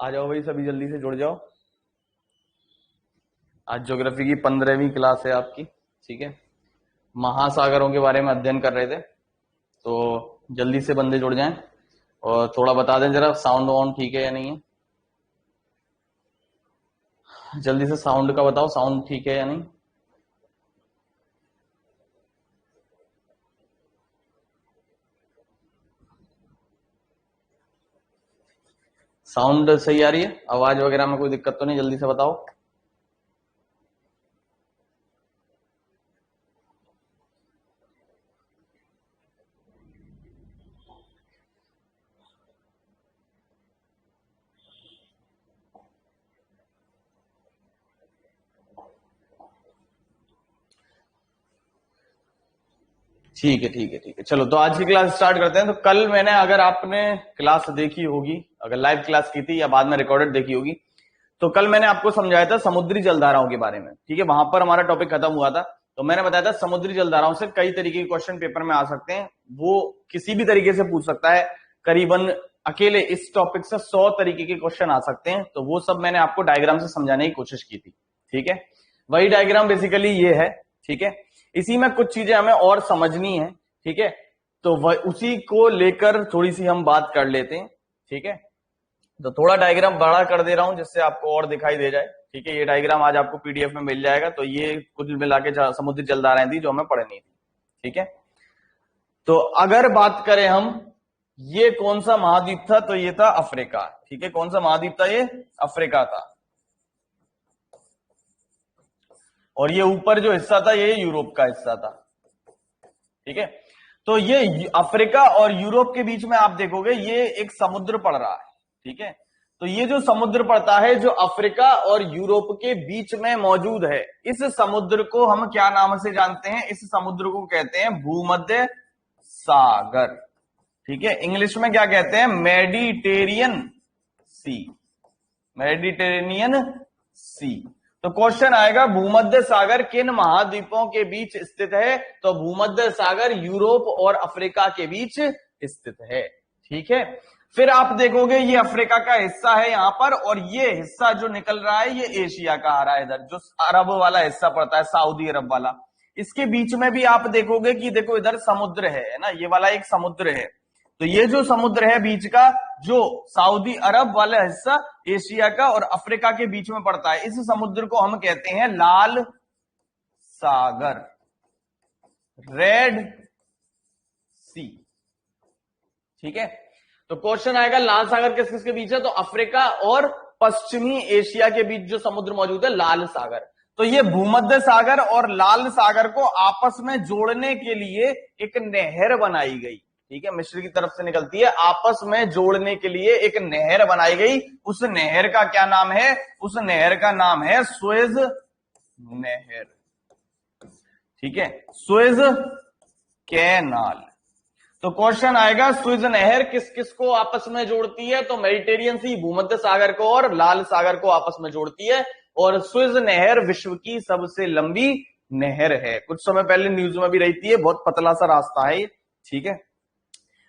आ जाओ भाई, सभी जल्दी से जुड़ जाओ। आज ज्योग्राफी की 15वीं क्लास है आपकी। ठीक है, महासागरों के बारे में अध्ययन कर रहे थे, तो जल्दी से बंदे जुड़ जाएं और थोड़ा बता दें जरा साउंड वाउंड ठीक है या नहीं है। जल्दी से साउंड का बताओ, साउंड ठीक है या नहीं। साउंड सही आ रही है, आवाज वगैरह में कोई दिक्कत तो नहीं, जल्दी से बताओ। ठीक है ठीक है ठीक है, चलो तो आज की क्लास स्टार्ट करते हैं। तो कल मैंने, अगर आपने क्लास देखी होगी, अगर लाइव क्लास की थी या बाद में रिकॉर्डेड देखी होगी, तो कल मैंने आपको समझाया था समुद्री जलधाराओं के बारे में। ठीक है, वहां पर हमारा टॉपिक खत्म हुआ था। तो मैंने बताया था समुद्री जलधाराओं से कई तरीके के क्वेश्चन पेपर में आ सकते हैं, वो किसी भी तरीके से पूछ सकता है। करीबन अकेले इस टॉपिक से 100 तरीके के क्वेश्चन आ सकते हैं। तो वो सब मैंने आपको डायग्राम से समझाने की कोशिश की थी। ठीक है, वही डायग्राम बेसिकली ये है। ठीक है, इसी में कुछ चीजें हमें और समझनी है। ठीक है, तो उसी को लेकर थोड़ी सी हम बात कर लेते हैं। ठीक है, तो थोड़ा डायग्राम बड़ा कर दे रहा हूं जिससे आपको और दिखाई दे जाए। ठीक है, ये डायग्राम आज आपको पीडीएफ में मिल जाएगा। तो ये कुल मिला के समुद्री जलधाराएं थी जो हमें पढ़नी थी। ठीक है, तो अगर बात करें हम, ये कौन सा महाद्वीप था, तो ये था अफ्रीका। ठीक है, कौन सा महाद्वीप था, ये अफ्रीका था। और ये ऊपर जो हिस्सा था ये यूरोप का हिस्सा था। ठीक है, तो ये अफ्रीका और यूरोप के बीच में आप देखोगे ये एक समुद्र पड़ रहा है। ठीक है, तो ये जो समुद्र पड़ता है जो अफ्रीका और यूरोप के बीच में मौजूद है, इस समुद्र को हम क्या नाम से जानते हैं, इस समुद्र को कहते हैं भूमध्य सागर। ठीक है, इंग्लिश में क्या कहते हैं, मेडिटेरियन सी, मेडिटेरेनियन सी। तो क्वेश्चन आएगा भूमध्य सागर किन महाद्वीपों के बीच स्थित है, तो भूमध्य सागर यूरोप और अफ्रीका के बीच स्थित है। ठीक है, फिर आप देखोगे ये अफ्रीका का हिस्सा है यहां पर, और ये हिस्सा जो निकल रहा है ये एशिया का आ रहा है, इधर जो अरब वाला हिस्सा पड़ता है, सऊदी अरब वाला। इसके बीच में भी आप देखोगे कि देखो इधर समुद्र है ना, ये वाला एक समुद्र है। तो ये जो समुद्र है बीच का, जो सऊदी अरब वाला हिस्सा एशिया का और अफ्रीका के बीच में पड़ता है, इस समुद्र को हम कहते हैं लाल सागर, रेड सी। ठीक है, तो क्वेश्चन आएगा लाल सागर किस किस के बीच है, तो अफ्रीका और पश्चिमी एशिया के बीच जो समुद्र मौजूद है लाल सागर। तो ये भूमध्य सागर और लाल सागर को आपस में जोड़ने के लिए एक नहर बनाई गई। ठीक है, मिस्र की तरफ से निकलती है, आपस में जोड़ने के लिए एक नहर बनाई गई। उस नहर का क्या नाम है, उस नहर का नाम है सुएज नहर। ठीक है, सुएज कैनाल। तो क्वेश्चन आएगा सुएज नहर किस किस को आपस में जोड़ती है, तो मेडिटेरियन सी भूमध्य सागर को और लाल सागर को आपस में जोड़ती है। और सुएज नहर विश्व की सबसे लंबी नहर है, कुछ समय पहले न्यूज में भी रहती है, बहुत पतला सा रास्ता है ये। ठीक है,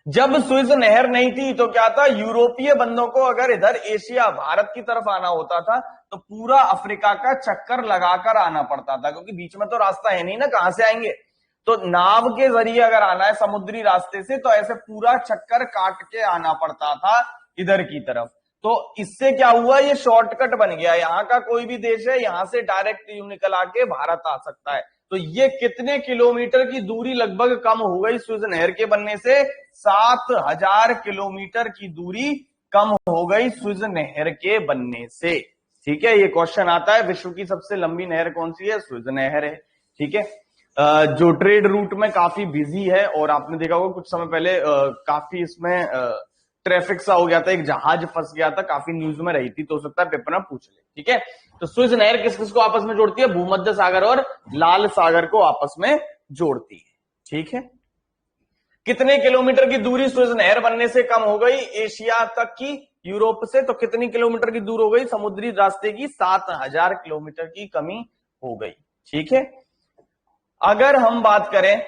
जब सुएज नहर नहीं थी तो क्या था, यूरोपीय बंदों को अगर इधर एशिया भारत की तरफ आना होता था तो पूरा अफ्रीका का चक्कर लगाकर आना पड़ता था, क्योंकि बीच में तो रास्ता है नहीं ना, कहां से आएंगे। तो नाव के जरिए अगर आना है समुद्री रास्ते से, तो ऐसे पूरा चक्कर काट के आना पड़ता था इधर की तरफ। तो इससे क्या हुआ, ये शॉर्टकट बन गया, यहाँ का कोई भी देश है यहां से डायरेक्ट यूं निकल आके भारत आ सकता है। तो ये कितने किलोमीटर की दूरी लगभग कम हो गई सुएज नहर के बनने से, 7000 किलोमीटर की दूरी कम हो गई सुएज नहर के बनने से। ठीक है, ये क्वेश्चन आता है विश्व की सबसे लंबी नहर कौन सी है, सुएज नहर है। ठीक है, जो ट्रेड रूट में काफी बिजी है, और आपने देखा होगा कुछ समय पहले काफी इसमें ट्रैफिक सा हो गया था, एक जहाज फंस गया था, काफी न्यूज में रही थी, तो हो सकता है पेपर में पूछ ले। ठीक है, तो सुएज नहर किस किस को आपस में जोड़ती है, भूमध्य सागर और लाल सागर को आपस में जोड़ती है। ठीक है, कितने किलोमीटर की दूरी सुएज नहर बनने से कम हो गई एशिया तक की, यूरोप से, तो कितनी किलोमीटर की दूर हो गई समुद्री रास्ते की, 7000 किलोमीटर की कमी हो गई। ठीक है, अगर हम बात करें,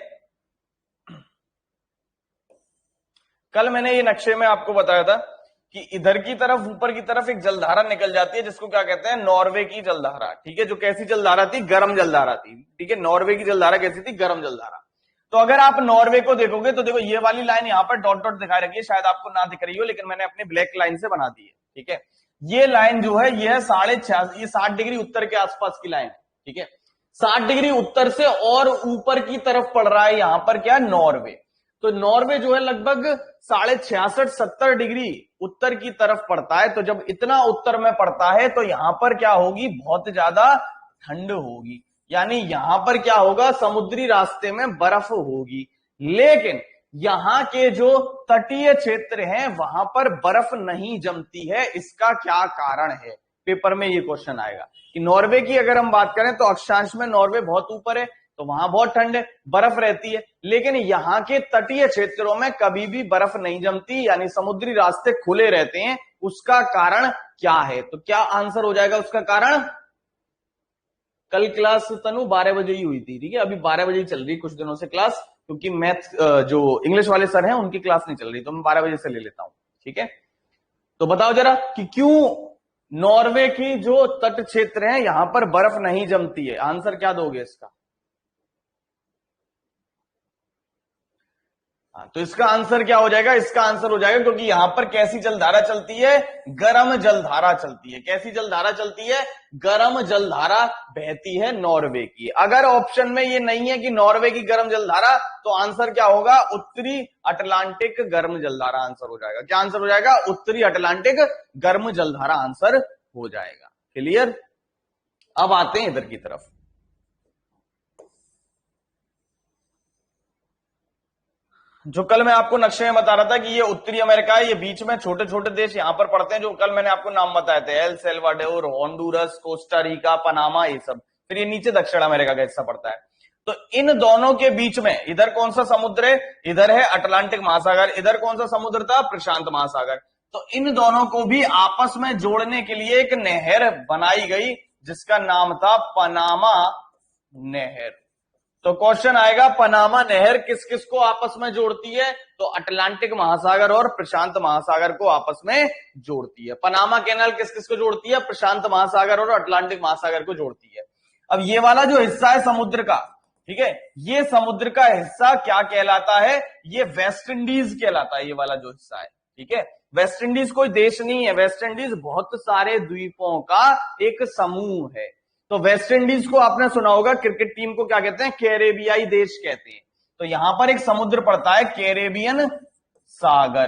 कल मैंने ये नक्शे में आपको बताया था कि इधर की तरफ, ऊपर की तरफ एक जलधारा निकल जाती है जिसको क्या कहते हैं, नॉर्वे की जलधारा। ठीक है, जो कैसी जलधारा थी, गर्म जलधारा थी। ठीक है, नॉर्वे की जलधारा कैसी थी, गर्म जलधारा। तो अगर आप नॉर्वे को देखोगे तो देखो ये वाली लाइन यहां पर डॉट डॉट दिखाई रखी है, शायद आपको ना दिख रही हो, लेकिन मैंने अपनी ब्लैक लाइन से बना दी है। ठीक है, ये लाइन जो है ये है 66, ये 60 डिग्री उत्तर के आसपास की लाइन है। ठीक है, 60 डिग्री उत्तर से और ऊपर की तरफ पड़ रहा है यहां पर क्या, नॉर्वे। तो नॉर्वे जो है लगभग 66-70 डिग्री उत्तर की तरफ पड़ता है। तो जब इतना उत्तर में पड़ता है तो यहां पर क्या होगी, बहुत ज्यादा ठंड होगी, यानी यहां पर क्या होगा, समुद्री रास्ते में बर्फ होगी। लेकिन यहां के जो तटीय क्षेत्र हैं वहां पर बर्फ नहीं जमती है, इसका क्या कारण है, पेपर में ये क्वेश्चन आएगा कि नॉर्वे की अगर हम बात करें तो अक्षांश में नॉर्वे बहुत ऊपर है, तो वहां बहुत ठंड है, बर्फ रहती है, लेकिन यहां के तटीय क्षेत्रों में कभी भी बर्फ नहीं जमती, यानी समुद्री रास्ते खुले रहते हैं। उसका कारण क्या है, तो क्या आंसर हो जाएगा उसका कारण। कल क्लास तनु 12 बजे ही हुई थी। ठीक है, अभी 12 बजे ही चल रही कुछ दिनों से क्लास, क्योंकि मैथ जो इंग्लिश वाले सर हैं उनकी क्लास नहीं चल रही, तो मैं 12 बजे से ले लेता हूं। ठीक है, तो बताओ जरा कि क्यों नॉर्वे की जो तट क्षेत्र है यहां पर बर्फ नहीं जमती है, आंसर क्या दोगे इसका। हाँ, तो इसका आंसर क्या हो जाएगा, इसका आंसर हो जाएगा क्योंकि यहां पर कैसी जलधारा चलती है, गर्म जलधारा चलती है। कैसी जलधारा चलती है, गर्म जलधारा बहती है नॉर्वे की। अगर ऑप्शन में ये नहीं है कि नॉर्वे की गर्म जलधारा, तो आंसर क्या होगा, उत्तरी अटलांटिक गर्म जलधारा आंसर हो जाएगा। क्या आंसर हो जाएगा, उत्तरी अटलांटिक गर्म जलधारा आंसर हो जाएगा। क्लियर। अब आते हैं इधर की तरफ। जो कल मैं आपको नक्शे में बता रहा था कि ये उत्तरी अमेरिका है, ये बीच में छोटे छोटे देश यहां पर पड़ते हैं, जो कल मैंने आपको नाम बताए थे, El Salvador, Honduras, Costa Rica, Panama, ये सब। फिर ये नीचे दक्षिण अमेरिका का हिस्सा पड़ता है। तो इन दोनों के बीच में इधर कौन सा समुद्र है, इधर है अटलांटिक महासागर, इधर कौन सा समुद्र था, प्रशांत महासागर। तो इन दोनों को भी आपस में जोड़ने के लिए एक नहर बनाई गई जिसका नाम था पनामा नहर। तो क्वेश्चन आएगा, पनामा नहर किस किस को आपस में जोड़ती है, तो अटलांटिक महासागर और प्रशांत महासागर को आपस में जोड़ती है। पनामा कैनाल किस किस को जोड़ती है, प्रशांत महासागर और अटलांटिक महासागर को जोड़ती है। अब ये वाला जो हिस्सा है समुद्र का, ठीक है, ये समुद्र का हिस्सा क्या कहलाता है, ये वेस्ट इंडीज कहलाता है। ये वाला जो हिस्सा है, ठीक है, वेस्ट इंडीज कोई देश नहीं है, वेस्ट इंडीज बहुत सारे द्वीपों का एक समूह है। तो वेस्ट इंडीज को आपने सुना होगा, क्रिकेट टीम को क्या कहते हैं, कैरेबियाई देश कहते हैं। तो यहां पर एक समुद्र पड़ता है, कैरेबियन सागर,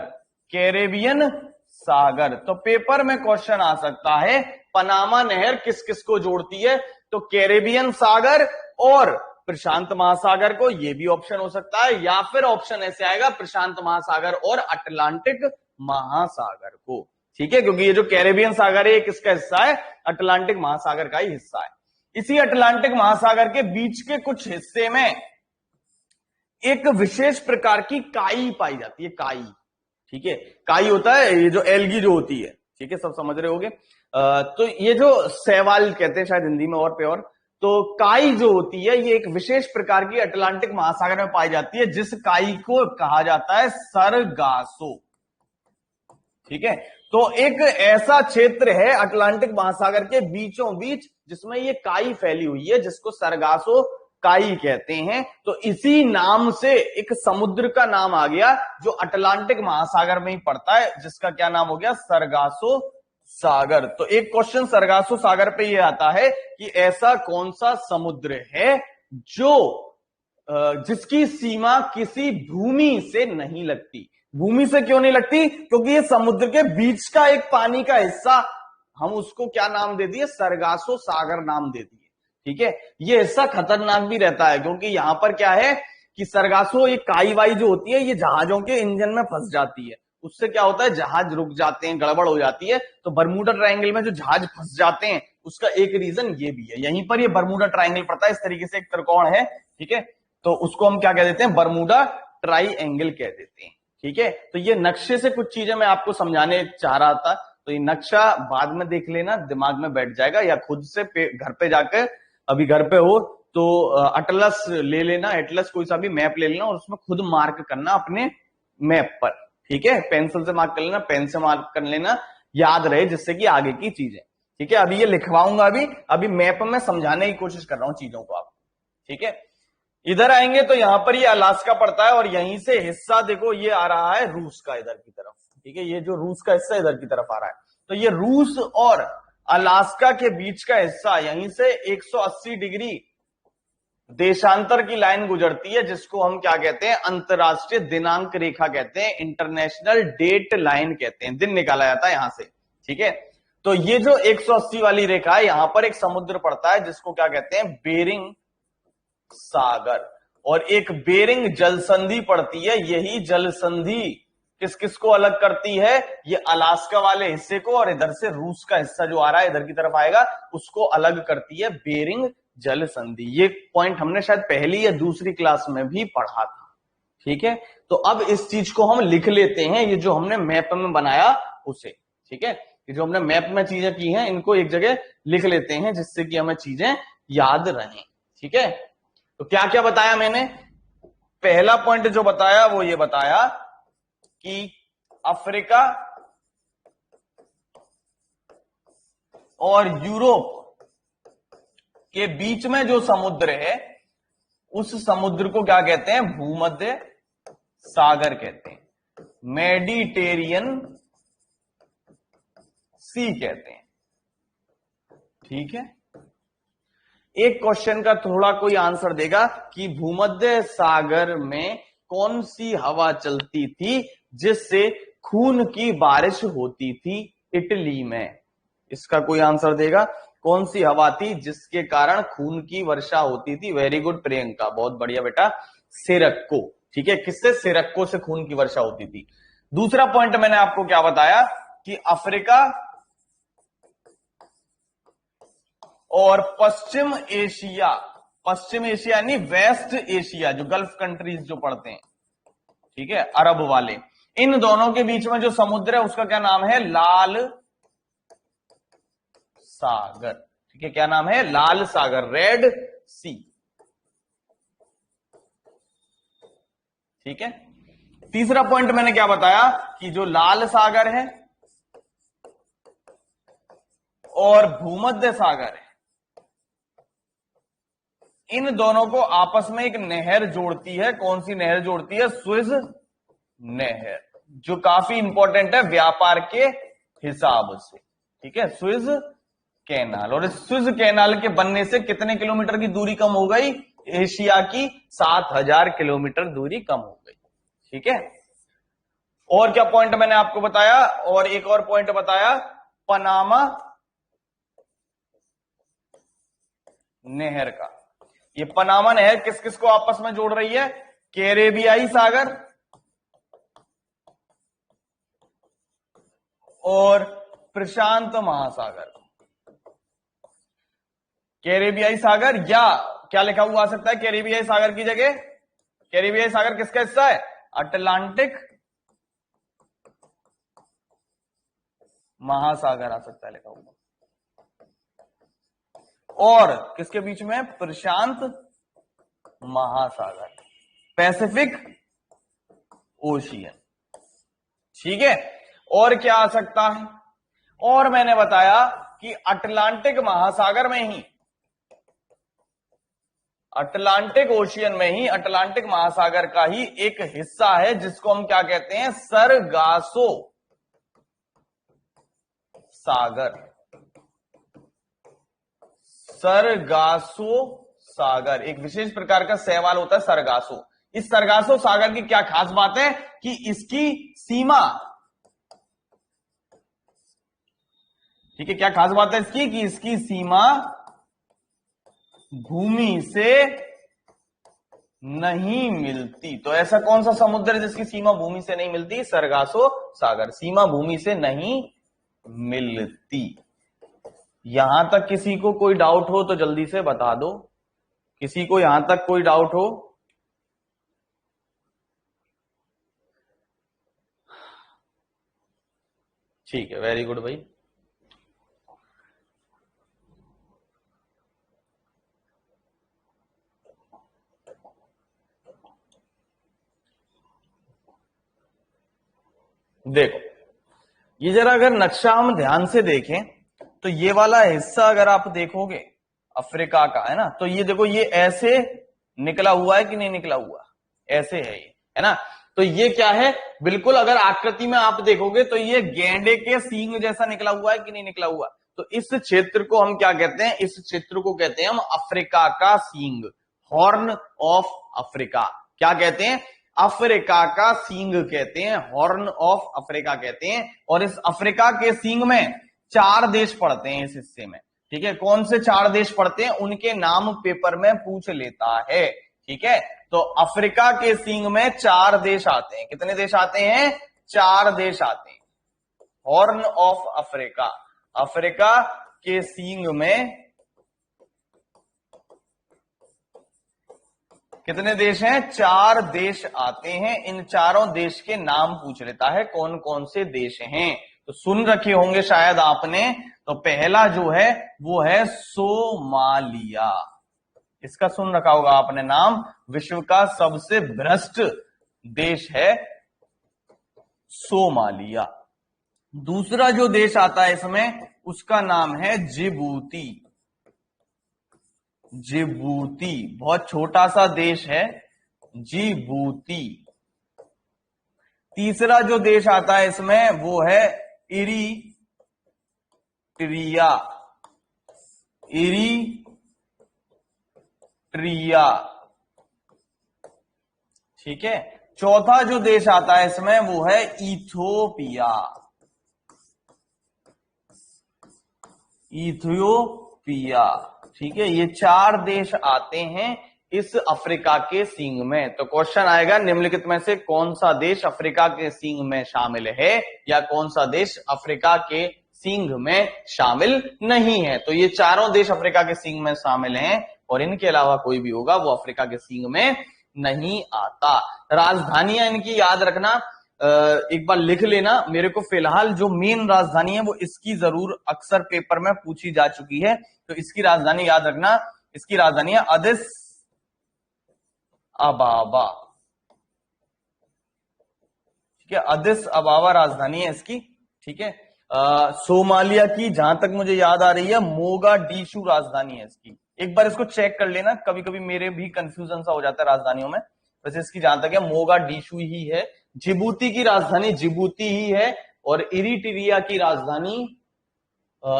कैरेबियन सागर। तो पेपर में क्वेश्चन आ सकता है, पनामा नहर किस किस को जोड़ती है, तो कैरेबियन सागर और प्रशांत महासागर को, ये भी ऑप्शन हो सकता है, या फिर ऑप्शन ऐसे आएगा, प्रशांत महासागर और अटलांटिक महासागर को। ठीक है, क्योंकि ये जो कैरेबियन सागर है ये किसका हिस्सा है, अटलांटिक महासागर का ही हिस्सा है। इसी अटलांटिक महासागर के बीच के कुछ हिस्से में एक विशेष प्रकार की काई पाई जाती है, काई। ठीक है, काई होता है ये जो एल्गी जो होती है, ठीक है, सब समझ रहे होगे। तो ये जो शैवाल कहते हैं शायद हिंदी में और पे और, तो काई जो होती है ये एक विशेष प्रकार की अटलांटिक महासागर में पाई जाती है, जिस काई को कहा जाता है सरगासो। ठीक है, तो एक ऐसा क्षेत्र है अटलांटिक महासागर के बीचों बीच जिसमें ये काई फैली हुई है, जिसको सरगासो काई कहते हैं। तो इसी नाम से एक समुद्र का नाम आ गया जो अटलांटिक महासागर में ही पड़ता है, जिसका क्या नाम हो गया, सरगासो सागर। तो एक क्वेश्चन सरगासो सागर पे ये आता है कि ऐसा कौन सा समुद्र है जो जिसकी सीमा किसी भूमि से नहीं लगती। भूमि से क्यों नहीं लगती, क्योंकि ये समुद्र के बीच का एक पानी का हिस्सा, हम उसको क्या नाम दे दिए, सरगासो सागर नाम दे दिए। ठीक है, ये हिस्सा खतरनाक भी रहता है, क्योंकि यहां पर क्या है कि सरगासो, ये काई वाई जो होती है ये जहाजों के इंजन में फंस जाती है, उससे क्या होता है, जहाज रुक जाते हैं, गड़बड़ हो जाती है। तो बरमूडा ट्रायंगल में जो जहाज फंस जाते हैं उसका एक रीजन ये भी है। यहीं पर ये बरमूडा ट्रायंगल पड़ता है, इस तरीके से एक त्रिकोण है, ठीक है, तो उसको हम क्या कह देते हैं, बरमूडा ट्रायंगल कह देते हैं। ठीक है, तो ये नक्शे से कुछ चीजें मैं आपको समझाने चाह रहा था, तो ये नक्शा बाद में देख लेना, दिमाग में बैठ जाएगा, या खुद से घर पे जाकर, अभी घर पे हो तो अटलस ले लेना, एटलस कोई सा भी मैप ले लेना और उसमें खुद मार्क करना अपने मैप पर। ठीक है, पेंसिल से मार्क कर लेना, पेन से मार्क कर लेना, याद रहे, जिससे कि आगे की चीजें। ठीक है, अभी ये लिखवाऊंगा, अभी मैप में समझाने की कोशिश कर रहा हूं चीजों को आप। ठीक है, इधर आएंगे तो यहां पर ये अलास्का पड़ता है, और यहीं से हिस्सा देखो ये आ रहा है रूस का इधर की तरफ। ठीक है, ये जो रूस का हिस्सा इधर की तरफ आ रहा है, तो ये रूस और अलास्का के बीच का हिस्सा, यहीं से 180 डिग्री देशांतर की लाइन गुजरती है, जिसको हम क्या कहते हैं, अंतरराष्ट्रीय दिनांक रेखा कहते हैं, इंटरनेशनल डेट लाइन कहते हैं, दिन निकाला जाता है यहां से। ठीक है, तो ये जो 180 वाली रेखा है, यहां पर एक समुद्र पड़ता है जिसको क्या कहते हैं, बेरिंग सागर, और एक बेरिंग जल संधि पड़ती है। यही जल संधि किस किस को अलग करती है, ये अलास्का वाले हिस्से को, और इधर से रूस का हिस्सा जो आ रहा है इधर की तरफ आएगा, उसको अलग करती है बेरिंग जल संधि। ये पॉइंट हमने शायद पहली या दूसरी क्लास में भी पढ़ा था। ठीक है, तो अब इस चीज को हम लिख लेते हैं, ये जो हमने मैप में बनाया उसे। ठीक है, ये जो हमने मैप में चीजें की हैं, इनको एक जगह लिख लेते हैं, जिससे कि हमें चीजें याद रहें। ठीक है, तो क्या क्या बताया मैंने, पहला पॉइंट जो बताया वो ये बताया कि अफ्रीका और यूरोप के बीच में जो समुद्र है, उस समुद्र को क्या कहते हैं, भूमध्य सागर कहते हैं, मेडिटेरियन सी कहते हैं। ठीक है, एक क्वेश्चन का थोड़ा कोई आंसर देगा कि भूमध्य सागर में कौन सी हवा चलती थी जिससे खून की बारिश होती थी इटली में, इसका कोई आंसर देगा, कौन सी हवा थी जिसके कारण खून की वर्षा होती थी। वेरी गुड प्रियंका, बहुत बढ़िया बेटा, सिरक्को। ठीक है, किससे, सिरक्को से खून की वर्षा होती थी। दूसरा पॉइंट मैंने आपको क्या बताया कि अफ्रीका और पश्चिम एशिया यानी वेस्ट एशिया, जो गल्फ कंट्रीज जो पड़ते हैं, ठीक है, अरब वाले, इन दोनों के बीच में जो समुद्र है उसका क्या नाम है, लाल सागर। ठीक है, क्या नाम है, लाल सागर, रेड सी। ठीक है, तीसरा पॉइंट मैंने क्या बताया कि जो लाल सागर है और भूमध्य सागर है, इन दोनों को आपस में एक नहर जोड़ती है। कौन सी नहर जोड़ती है, स्विज नहर, जो काफी इंपॉर्टेंट है व्यापार के हिसाब से। ठीक है, स्विज कैनाल, और इस स्विज कैनाल के बनने से कितने किलोमीटर की दूरी कम हो गई, एशिया की 7000 किलोमीटर दूरी कम हो गई। ठीक है, और क्या पॉइंट मैंने आपको बताया, और एक और पॉइंट बताया, पनामा नहर का। ये पनामा नहर किस किस को आपस में जोड़ रही है, कैरेबियाई सागर और प्रशांत महासागर। कैरेबियाई सागर, या क्या लिखा हुआ आ सकता है कैरेबियाई सागर की जगह, कैरेबियाई सागर किसका हिस्सा है, अटलांटिक महासागर आ सकता है लिखा हुआ, और किसके बीच में, प्रशांत महासागर, पैसिफिक ओशियन। ठीक है, और क्या आ सकता है, और मैंने बताया कि अटलांटिक महासागर में ही, अटलांटिक ओशियन में ही, अटलांटिक महासागर का ही एक हिस्सा है जिसको हम क्या कहते हैं, सरगासो सागर, सरगासो सागर, एक विशेष प्रकार का शैवाल होता है सरगासो। इस सरगासो सागर की क्या खास बात है कि इसकी सीमा, ठीक है, क्या खास बात है इसकी, कि इसकी सीमा भूमि से नहीं मिलती। तो ऐसा कौन सा समुद्र है जिसकी सीमा भूमि से नहीं मिलती, सरगासो सागर, सीमा भूमि से नहीं मिलती। यहां तक किसी को कोई डाउट हो तो जल्दी से बता दो, किसी को यहां तक कोई डाउट हो, ठीक है, वेरी गुड भाई। देखो ये जरा अगर नक्शा हम ध्यान से देखें तो ये वाला हिस्सा अगर आप देखोगे अफ्रीका का, है ना, तो ये देखो ये ऐसे निकला हुआ है कि नहीं निकला हुआ, ऐसे है ये, है ना। तो ये क्या है, बिल्कुल अगर आकृति में आप देखोगे तो ये गैंडे के सींग जैसा निकला हुआ है कि नहीं निकला हुआ। तो इस क्षेत्र को हम क्या कहते हैं, इस क्षेत्र को कहते हैं हम अफ्रीका का सींग, हॉर्न ऑफ अफ्रीका। क्या कहते हैं, अफ्रीका का सींग कहते हैं, हॉर्न ऑफ अफ्रीका कहते हैं। और इस अफ्रीका के सींग में 4 देश पड़ते हैं इस हिस्से में, ठीक है। कौन से 4 देश पड़ते हैं, उनके नाम पेपर में पूछ लेता है, ठीक है। तो अफ्रीका के सींग में 4 देश आते हैं। कितने देश आते हैं, 4 देश आते हैं। हॉर्न ऑफ अफ्रीका, अफ्रीका के सींग में कितने देश हैं, 4 देश आते हैं। इन चारों देश के नाम पूछ लेता है, कौन कौन से देश हैं। तो सुन रखे होंगे शायद आपने। तो पहला जो है वो है सोमालिया, इसका सुन रखा होगा आपने नाम। विश्व का सबसे भ्रष्ट देश है सोमालिया। दूसरा जो देश आता है इसमें, उसका नाम है जिबूती। जिबूती बहुत छोटा सा देश है, जिबूती। तीसरा जो देश आता है इसमें वो है इरीट्रिया, इरीट्रिया, ठीक है। चौथा जो देश आता है इसमें वो है इथियोपिया, इथियोपिया, ठीक है। ये 4 देश आते हैं इस अफ्रीका के सींग में। तो क्वेश्चन आएगा निम्नलिखित में से कौन सा देश अफ्रीका के सींग में शामिल है, या कौन सा देश अफ्रीका के सींग में शामिल नहीं है। तो ये चारों देश अफ्रीका के सींग में शामिल हैं, और इनके अलावा कोई भी होगा वो अफ्रीका के सींग में नहीं आता। राजधानियां इनकी याद रखना, एक बार लिख लेना। मेरे को फिलहाल जो मेन राजधानी है वो इसकी जरूर अक्सर पेपर में पूछी जा चुकी है, तो इसकी राजधानी याद रखना। इसकी राजधानी है अदिस अबाबा, ठीक है। अदिस अबाबा राजधानी है इसकी, ठीक है। सोमालिया की जहां तक मुझे याद आ रही है मोगाडिशु राजधानी है इसकी। एक बार इसको चेक कर लेना, कभी कभी मेरे भी कंफ्यूजन सा हो जाता है राजधानियों में। वैसे इसकी जहां तक है मोगाडिशु ही है। जिबूती की राजधानी जिबूती ही है, और इरिट्रिया की राजधानी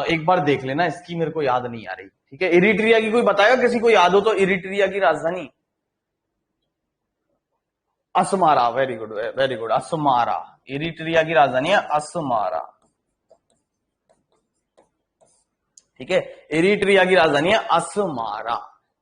एक बार देख लेना, इसकी मेरे को याद नहीं आ रही, ठीक है। इरिट्रिया की कोई बताएगा, किसी को याद हो तो, इरिट्रिया की राजधानी Asmara, very good very good, Asmara. Eritrea की राजधानी है असमारा, ठीक है। इरिट्रिया की राजधानी है असमारा,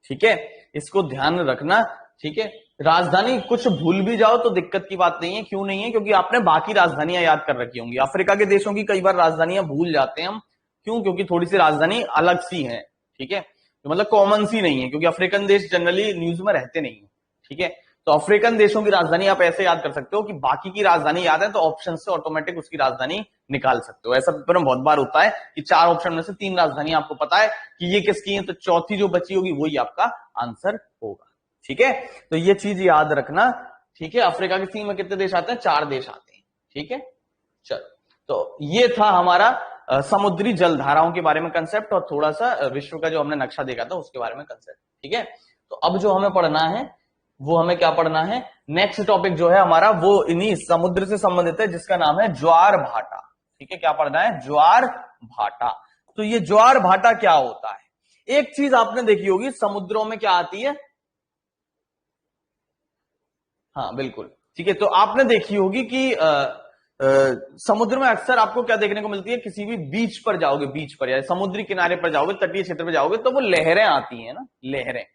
ठीक है। इसको ध्यान रखना, ठीक है। राजधानी कुछ भूल भी जाओ तो दिक्कत की बात नहीं है। क्यों नहीं है, क्योंकि आपने बाकी राजधानियां याद कर रखी होंगी। अफ्रीका के देशों की कई बार राजधानियां भूल जाते हैं हम, क्यों, क्योंकि थोड़ी सी राजधानी अलग सी है, ठीक है। तो मतलब कॉमन सी नहीं है, क्योंकि अफ्रीकन देश जनरली न्यूज में रहते नहीं है, ठीक है। तो अफ्रीकन देशों की राजधानी आप ऐसे याद कर सकते हो कि बाकी की राजधानी याद है तो ऑप्शन से ऑटोमेटिक उसकी राजधानी निकाल सकते हो। ऐसा पेपर में बहुत बार होता है कि 4 ऑप्शन में से 3 राजधानी आपको पता है कि ये किसकी है, तो चौथी जो बची होगी वही आपका आंसर होगा, ठीक है। तो ये चीज याद रखना, ठीक है। अफ्रीका के सींग में कितने देश आते हैं, 4 देश आते हैं, ठीक है। चलो, तो ये था हमारा समुद्री जलधाराओं के बारे में कंसेप्ट, और थोड़ा सा विश्व का जो हमने नक्शा देखा था उसके बारे में कंसेप्ट, ठीक है। तो अब जो हमें पढ़ना है वो हमें क्या पढ़ना है, नेक्स्ट टॉपिक जो है हमारा वो इन्हीं समुद्र से संबंधित है, जिसका नाम है ज्वार भाटा, ठीक है। क्या पढ़ना है, ज्वार भाटा। तो ये ज्वार भाटा क्या होता है, एक चीज आपने देखी होगी समुद्रों में क्या आती है, हाँ बिल्कुल, ठीक है। तो आपने देखी होगी कि समुद्र में अक्सर आपको क्या देखने को मिलती है, किसी भी बीच पर जाओगे, बीच पर या समुद्री किनारे पर जाओगे, तटीय क्षेत्र पर जाओगे, तो वो लहरें आती हैं ना, लहरें।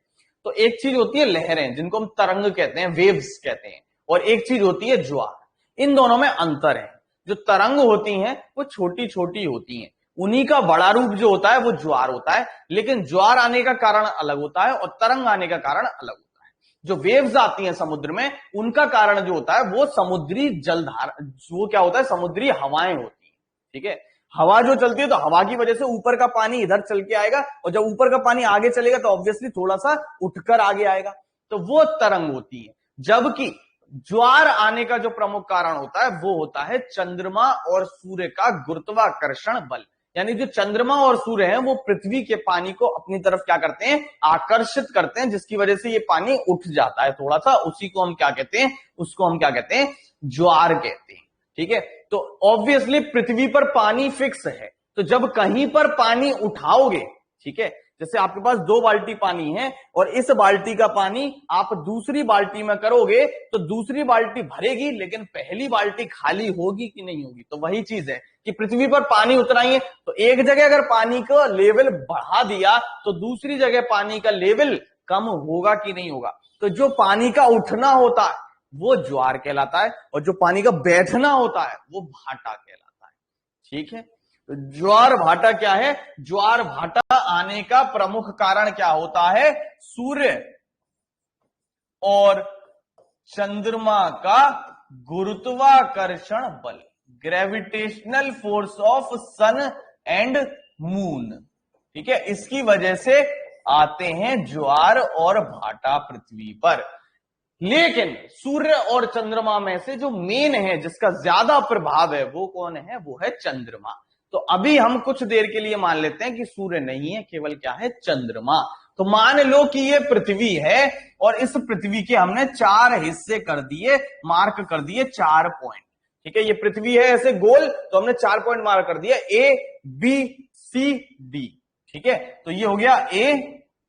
तो एक चीज होती है लहरें, जिनको हम तरंग कहते हैं, वेव्स कहते हैं, और एक चीज होती है ज्वार। इन दोनों में अंतर है। जो तरंग होती हैं वो छोटी छोटी होती हैं, उन्हीं का बड़ा रूप जो होता है वो ज्वार होता है। लेकिन ज्वार आने का कारण अलग होता है और तरंग आने का कारण अलग होता है। जो वेव्स आती हैं समुद्र में, उनका कारण जो होता है वो समुद्री जलधारा, वो क्या होता है, समुद्री हवाएं होती है, ठीक है। हवा जो चलती है तो हवा की वजह से ऊपर का पानी इधर चल के आएगा, और जब ऊपर का पानी आगे चलेगा तो ऑब्वियसली थोड़ा सा उठकर आगे आएगा, तो वो तरंग होती है। जबकि ज्वार आने का जो प्रमुख कारण होता है वो होता है चंद्रमा और सूर्य का गुरुत्वाकर्षण बल। यानी जो चंद्रमा और सूर्य है वो पृथ्वी के पानी को अपनी तरफ क्या करते हैं, आकर्षित करते हैं, जिसकी वजह से ये पानी उठ जाता है थोड़ा सा, उसी को हम क्या कहते हैं, उसको हम क्या कहते हैं, ज्वार कहते हैं। ठीक है, तो ऑब्वियसली पृथ्वी पर पानी फिक्स है, तो जब कहीं पर पानी उठाओगे, ठीक है, जैसे आपके पास 2 बाल्टी पानी है और इस बाल्टी का पानी आप दूसरी बाल्टी में करोगे तो दूसरी बाल्टी भरेगी, लेकिन पहली बाल्टी खाली होगी कि नहीं होगी। तो वही चीज है कि पृथ्वी पर पानी उतना ही है, तो एक जगह अगर पानी का लेवल बढ़ा दिया तो दूसरी जगह पानी का लेवल कम होगा कि नहीं होगा। तो जो पानी का उठना होता है वो ज्वार कहलाता है और जो पानी का बैठना होता है वो भाटा कहलाता है। ठीक है, तो ज्वार भाटा क्या है, ज्वार भाटा आने का प्रमुख कारण क्या होता है, सूर्य और चंद्रमा का गुरुत्वाकर्षण बल, gravitational force of sun and moon. ठीक है, इसकी वजह से आते हैं ज्वार और भाटा पृथ्वी पर। लेकिन सूर्य और चंद्रमा में से जो मेन है, जिसका ज्यादा प्रभाव है, वो कौन है, वो है चंद्रमा। तो अभी हम कुछ देर के लिए मान लेते हैं कि सूर्य नहीं है, केवल क्या है, चंद्रमा। तो मान लो कि ये पृथ्वी है और इस पृथ्वी के हमने 4 हिस्से कर दिए, मार्क कर दिए 4 पॉइंट। ठीक है, ये पृथ्वी है ऐसे गोल, तो हमने 4 पॉइंट मार्क कर दिया, ए बी सी डी। ठीक है, तो ये हो गया ए,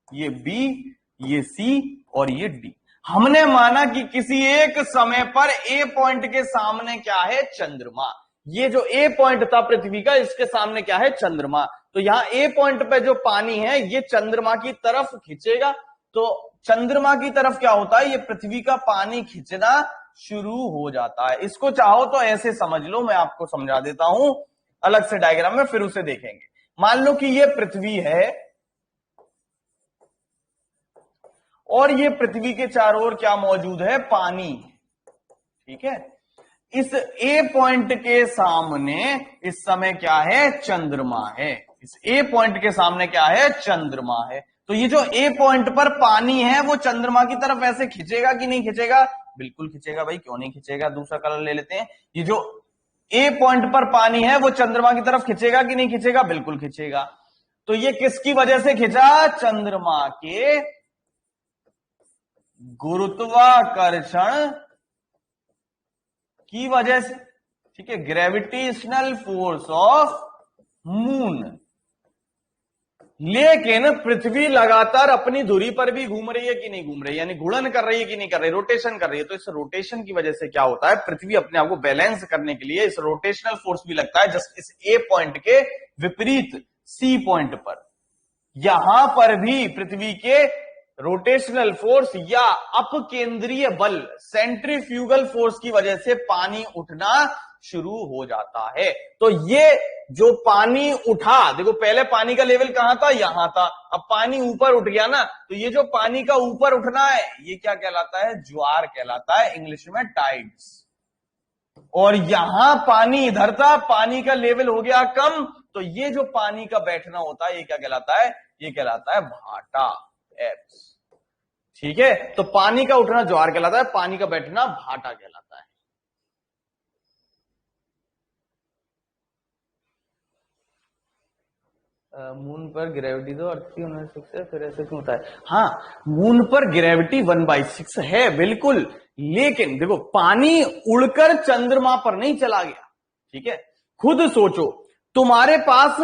ये बी, ये सी और ये डी। हमने माना कि किसी एक समय पर ए पॉइंट के सामने क्या है, चंद्रमा। ये जो ए पॉइंट था पृथ्वी का, इसके सामने क्या है, चंद्रमा। तो यहां ए पॉइंट पे जो पानी है ये चंद्रमा की तरफ खींचेगा, तो चंद्रमा की तरफ क्या होता है, ये पृथ्वी का पानी खींचना शुरू हो जाता है। इसको चाहो तो ऐसे समझ लो, मैं आपको समझा देता हूं अलग से डायग्राम में, फिर उसे देखेंगे। मान लो कि ये पृथ्वी है और ये पृथ्वी के चारों ओर क्या मौजूद है, पानी। ठीक है, इस ए पॉइंट के सामने इस समय क्या है, चंद्रमा है। इस ए पॉइंट के सामने क्या है, चंद्रमा है। तो ये जो ए पॉइंट पर पानी है वो चंद्रमा की तरफ ऐसे खींचेगा कि नहीं खींचेगा, बिल्कुल खींचेगा भाई, क्यों नहीं खींचेगा। दूसरा कलर ले लेते हैं, ये जो ए पॉइंट पर पानी है वो चंद्रमा की तरफ खींचेगा कि नहीं खींचेगा, बिल्कुल खींचेगा। तो ये किसकी वजह से खींचा, चंद्रमा के गुरुत्वाकर्षण की वजह से। ठीक है, ग्रेविटेशनल फोर्स ऑफ मून। लेकिन पृथ्वी लगातार अपनी धुरी पर भी घूम रही है कि नहीं घूम रही, यानी घूर्णन कर रही है कि नहीं कर रही, रोटेशन कर रही है। तो इस रोटेशन की वजह से क्या होता है, पृथ्वी अपने आप को बैलेंस करने के लिए इस रोटेशनल फोर्स भी लगता है, जस्ट इस ए पॉइंट के विपरीत सी पॉइंट पर। यहां पर भी पृथ्वी के रोटेशनल फोर्स या अपकेंद्रीय बल, सेंट्रीफ्यूगल फोर्स की वजह से पानी उठना शुरू हो जाता है। तो ये जो पानी उठा, देखो पहले पानी का लेवल कहां था, यहां था, अब पानी ऊपर उठ गया ना, तो ये जो पानी का ऊपर उठना है ये क्या कहलाता है, ज्वार कहलाता है, इंग्लिश में टाइड्स। और यहां पानी इधर था, पानी का लेवल हो गया कम, तो ये जो पानी का बैठना होता है ये क्या कहलाता है, ये कहलाता है भाटा, एप्स। ठीक है, तो पानी का उठना ज्वार कहलाता है, पानी का बैठना भाटा कहलाता है। मून पर ग्रेविटी तो अर्थ की 1/6 है, फिर ऐसे क्यों होता है। हाँ, मून पर ग्रेविटी 1/6 है बिल्कुल, लेकिन देखो पानी उड़कर चंद्रमा पर नहीं चला गया। ठीक है, खुद सोचो, तुम्हारे पास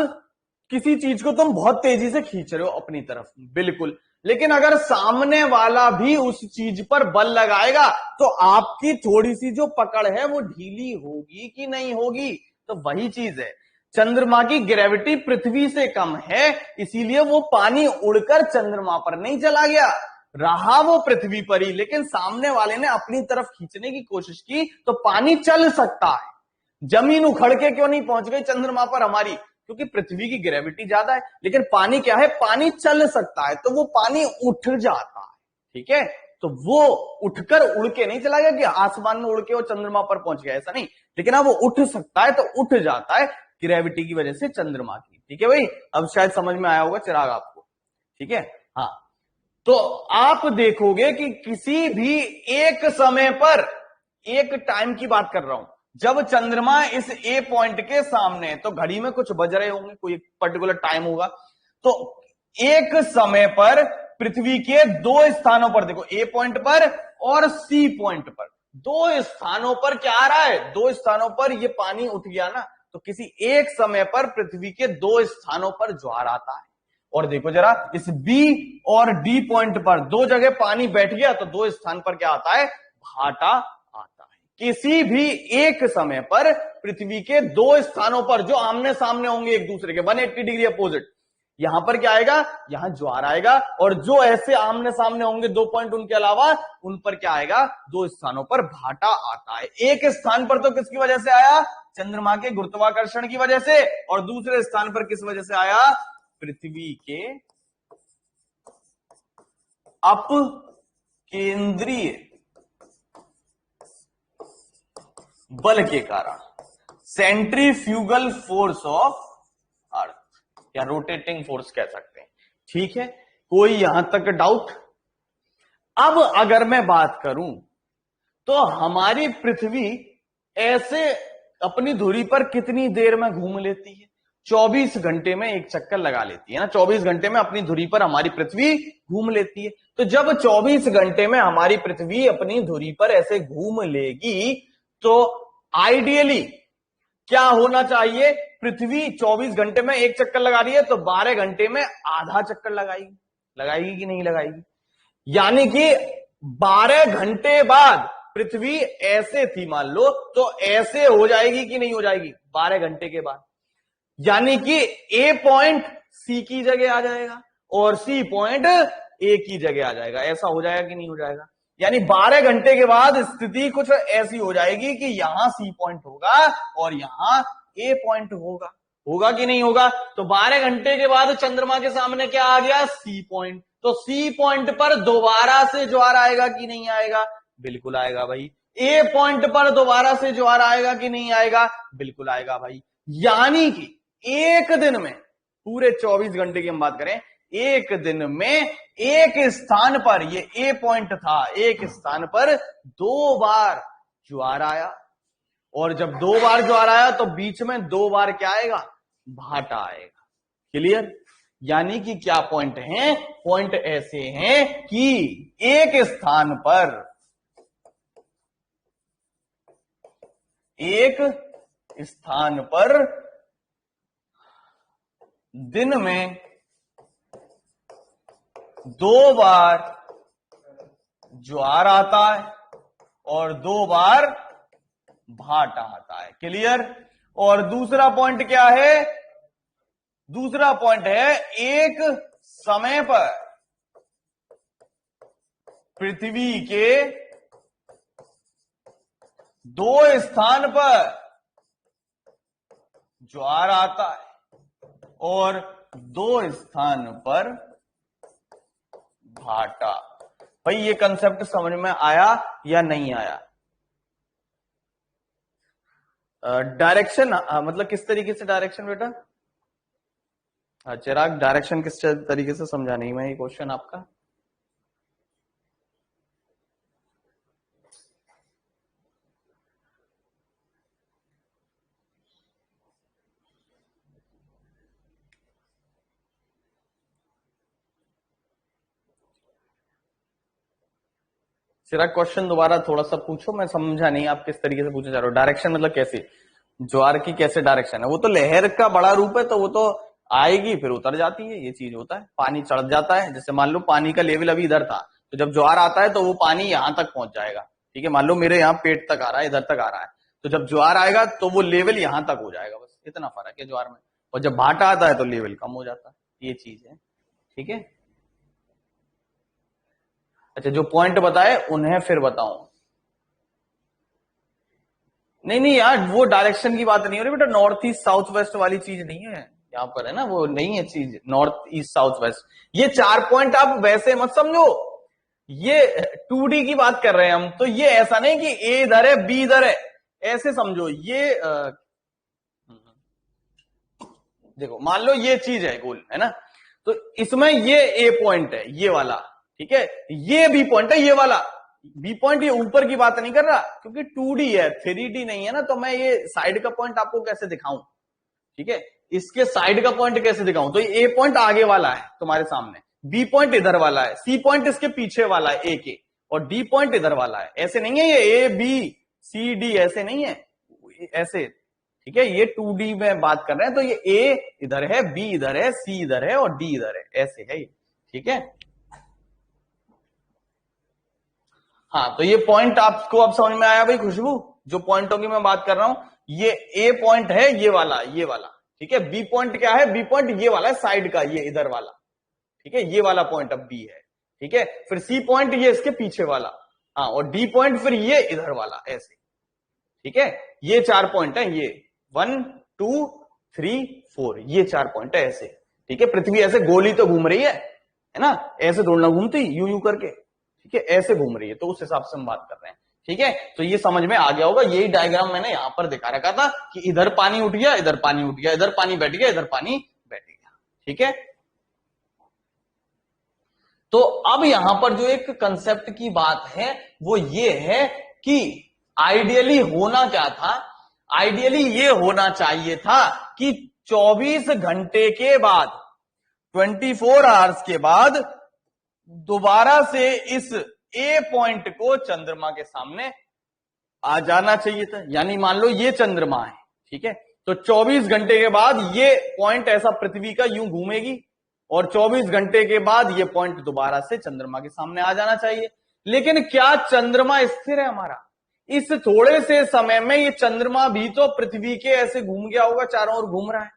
किसी चीज को तुम बहुत तेजी से खींच रहे हो अपनी तरफ, बिल्कुल, लेकिन अगर सामने वाला भी उस चीज पर बल लगाएगा तो आपकी थोड़ी सी जो पकड़ है वो ढीली होगी कि नहीं होगी। तो वही चीज है, चंद्रमा की ग्रेविटी पृथ्वी से कम है, इसीलिए वो पानी उड़कर चंद्रमा पर नहीं चला गया, रहा वो पृथ्वी पर ही, लेकिन सामने वाले ने अपनी तरफ खींचने की कोशिश की तो पानी चल सकता है। जमीन उखड़ के क्यों नहीं पहुंच गई चंद्रमा पर हमारी, क्योंकि पृथ्वी की ग्रेविटी ज्यादा है, लेकिन पानी क्या है, पानी चल सकता है, तो वो पानी उठ जाता है। ठीक है, तो वो उठकर उड़ के नहीं चला गया कि आसमान में उड़ के वो चंद्रमा पर पहुंच गया, ऐसा नहीं, लेकिन हाँ वो उठ सकता है, तो उठ जाता है ग्रेविटी की वजह से चंद्रमा की। ठीक है भाई, अब शायद समझ में आया होगा चिराग आपको। ठीक है, हाँ, तो आप देखोगे कि किसी भी एक समय पर एक टाइम की बात कर रहा हूं, जब चंद्रमा इस ए पॉइंट के सामने, तो घड़ी में कुछ बज रहे होंगे, कोई पर्टिकुलर टाइम होगा, तो एक समय पर पृथ्वी के दो स्थानों पर, देखो ए पॉइंट पर और सी पॉइंट पर, दो स्थानों पर क्या आ रहा है, दो स्थानों पर ये पानी उठ गया ना, तो किसी एक समय पर पृथ्वी के दो स्थानों पर ज्वार आता है। और देखो जरा, इस बी और डी पॉइंट पर दो जगह पानी बैठ गया, तो दो स्थान पर क्या आता है, भाटा आता है। किसी भी एक समय पर पृथ्वी के दो स्थानों पर जो आमने सामने होंगे एक दूसरे के 180 डिग्री अपोजिट, यहां पर क्या आएगा, यहां ज्वार आएगा, और जो ऐसे आमने सामने होंगे दो पॉइंट उनके अलावा, उन पर क्या आएगा, दो स्थानों पर भाटा आता है। एक स्थान पर तो किसकी वजह से आया, चंद्रमा के गुरुत्वाकर्षण की वजह से, और दूसरे स्थान पर किस वजह से आया, पृथ्वी के अपकेंद्रीय बल के कारण, सेंट्रीफ्यूगल फोर्स ऑफ अर्थ, या रोटेटिंग फोर्स कह सकते हैं। ठीक है, कोई यहां तक डाउट? अब अगर मैं बात करूं तो हमारी पृथ्वी ऐसे अपनी धुरी पर कितनी देर में घूम लेती है, 24 घंटे में एक चक्कर लगा लेती है ना, 24 घंटे में अपनी धुरी पर हमारी पृथ्वी घूम लेती है। तो जब 24 घंटे में हमारी पृथ्वी अपनी धुरी पर ऐसे घूम लेगी, तो आइडियली क्या होना चाहिए, पृथ्वी 24 घंटे में एक चक्कर लगा रही है, तो 12 घंटे में आधा चक्कर लगाएगी कि नहीं लगाएगी, यानी कि 12 घंटे बाद पृथ्वी ऐसे थी मान लो, तो ऐसे हो जाएगी कि नहीं हो जाएगी 12 घंटे के बाद, यानी कि ए पॉइंट सी की जगह आ जाएगा और सी पॉइंट ए की जगह आ जाएगा। ऐसा हो जाएगा कि नहीं हो जाएगा, यानी 12 घंटे के बाद स्थिति कुछ ऐसी हो जाएगी कि यहां सी पॉइंट होगा और यहां ए पॉइंट होगा कि नहीं होगा। तो 12 घंटे के बाद चंद्रमा के सामने क्या आ गया, सी पॉइंट, तो सी पॉइंट पर दोबारा से ज्वार आएगा कि नहीं आएगा, बिल्कुल आएगा भाई। ए पॉइंट पर दोबारा से ज्वार आएगा कि नहीं आएगा, बिल्कुल आएगा भाई। यानी कि एक दिन में, पूरे 24 घंटे की हम बात करें, एक दिन में एक स्थान पर, ये ए पॉइंट था, एक स्थान पर दो बार ज्वार आया, और जब दो बार ज्वार आया तो बीच में दो बार क्या आएगा, भाटा आएगा। क्लियर? यानी कि क्या पॉइंट हैं, पॉइंट ऐसे हैं कि एक स्थान पर, एक स्थान पर दिन में दो बार ज्वार आता है और दो बार भाटा आता है। क्लियर? और दूसरा पॉइंट क्या है, दूसरा पॉइंट है एक समय पर पृथ्वी के दो स्थान पर ज्वार आता है और दो स्थान पर भाटा। भाई ये कंसेप्ट समझ में आया या नहीं आया? डायरेक्शन मतलब किस तरीके से डायरेक्शन बेटा? चिराग, डायरेक्शन किस तरीके से समझा नहीं मैं ये क्वेश्चन आपका? चिराग क्वेश्चन दोबारा थोड़ा सा पूछो, मैं समझा नहीं आप किस तरीके से पूछना चाह रहे हो। डायरेक्शन मतलब कैसे, ज्वार की कैसे डायरेक्शन है? वो तो लहर का बड़ा रूप है, तो वो तो आएगी फिर उतर जाती है, ये चीज होता है। पानी चढ़ जाता है, जैसे मान लो पानी का लेवल अभी इधर था, तो जब ज्वार आता है तो वो पानी यहां तक पहुंच जाएगा। ठीक है, मान लो मेरे यहाँ पेट तक आ रहा है, इधर तक आ रहा है, तो जब ज्वार आएगा तो वो लेवल यहां तक हो जाएगा, बस इतना फर्क है ज्वार में। और जब भाटा आता है तो लेवल कम हो जाता है, ये चीज है। ठीक है, अच्छा जो पॉइंट बताए उन्हें फिर बताऊं। नहीं यार, वो डायरेक्शन की बात नहीं हो रही बेटा, नॉर्थ ईस्ट साउथ वेस्ट वाली चीज नहीं है यहाँ पर, है ना, वो नहीं है चीज नॉर्थ ईस्ट साउथ वेस्ट। ये 4 पॉइंट आप वैसे मत समझो, ये 2D की बात कर रहे हैं हम, तो ये ऐसा नहीं कि ए इधर है बी इधर है, ऐसे समझो। ये देखो मान लो ये चीज है गोल, है ना, तो इसमें ये ए पॉइंट है ये वाला, ठीक है, ये बी पॉइंट है ये वाला, बी पॉइंट ये ऊपर की बात नहीं कर रहा, क्योंकि 2D है, 3D नहीं है ना, तो मैं ये साइड का पॉइंट आपको कैसे दिखाऊं, ठीक है, इसके साइड का पॉइंट कैसे दिखाऊं, तो ए पॉइंट आगे वाला है तुम्हारे सामने, बी पॉइंट इधर वाला है, सी पॉइंट इसके पीछे वाला है ए के, और डी पॉइंट इधर वाला है। ऐसे नहीं है ये ए बी सी डी, ऐसे नहीं है, ऐसे, ठीक है, ये 2D में बात कर रहे हैं, तो ये ए इधर है, बी इधर है, सी इधर है और डी इधर है, ऐसे है ये, ठीक है। हाँ, तो ये पॉइंट आपको अब समझ में आया भाई खुशबू, जो पॉइंटों की मैं बात कर रहा हूं, ये ए पॉइंट है ये वाला, ठीक है, बी पॉइंट क्या है, बी पॉइंट ये वाला है साइड का, ये इधर वाला, ठीक है, ये वाला पॉइंट अब बी है, ठीक है, फिर सी पॉइंट ये इसके पीछे वाला, हाँ, और डी पॉइंट फिर ये इधर वाला, ऐसे, ठीक है, ये 4 पॉइंट है, ये 1 2 3 4, ये 4 पॉइंट है ऐसे, ठीक है। पृथ्वी ऐसे गोली तो घूम रही है ना, ऐसे दौड़ना घूमती यूं करके, ठीक है, ऐसे घूम रही है, तो उस हिसाब से हम बात कर रहे हैं, ठीक है। तो ये समझ में आ गया होगा, यही डायग्राम मैंने यहां पर दिखा रखा था कि इधर पानी उठ गया, इधर पानी उठ गया, इधर पानी बैठ गया, इधर पानी बैठ गया, ठीक है। तो अब यहां पर जो एक कंसेप्ट की बात है वो ये है कि आइडियली होना क्या था, आइडियली ये होना चाहिए था कि 24 घंटे के बाद, 24 आवर्स के बाद दोबारा से इस ए पॉइंट को चंद्रमा के सामने आ जाना चाहिए था। यानी मान लो ये चंद्रमा है, ठीक है, तो 24 घंटे के बाद ये पॉइंट ऐसा पृथ्वी का यूं घूमेगी और 24 घंटे के बाद ये पॉइंट दोबारा से चंद्रमा के सामने आ जाना चाहिए। लेकिन क्या चंद्रमा स्थिर है हमारा? इस थोड़े से समय में ये चंद्रमा भी तो पृथ्वी के ऐसे घूम गया होगा, चारों ओर घूम रहा है,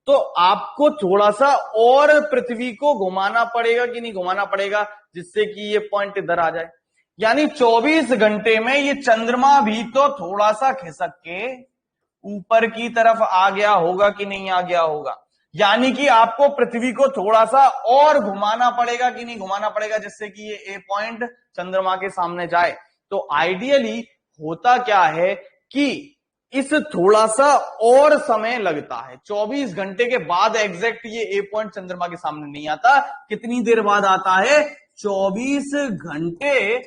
तो आपको थोड़ा सा और पृथ्वी को घुमाना पड़ेगा कि नहीं घुमाना पड़ेगा, जिससे कि ये पॉइंट इधर आ जाए। यानी 24 घंटे में ये चंद्रमा भी तो थोड़ा सा खिसक के ऊपर की तरफ आ गया होगा कि नहीं आ गया होगा। यानी कि आपको पृथ्वी को थोड़ा सा और घुमाना पड़ेगा कि नहीं घुमाना पड़ेगा, जिससे कि ये ए पॉइंट चंद्रमा के सामने जाए। तो आइडियली होता क्या है कि इस थोड़ा सा और समय लगता है, 24 घंटे के बाद एग्जैक्ट ये ए पॉइंट चंद्रमा के सामने नहीं आता। कितनी देर बाद आता है? 24 घंटे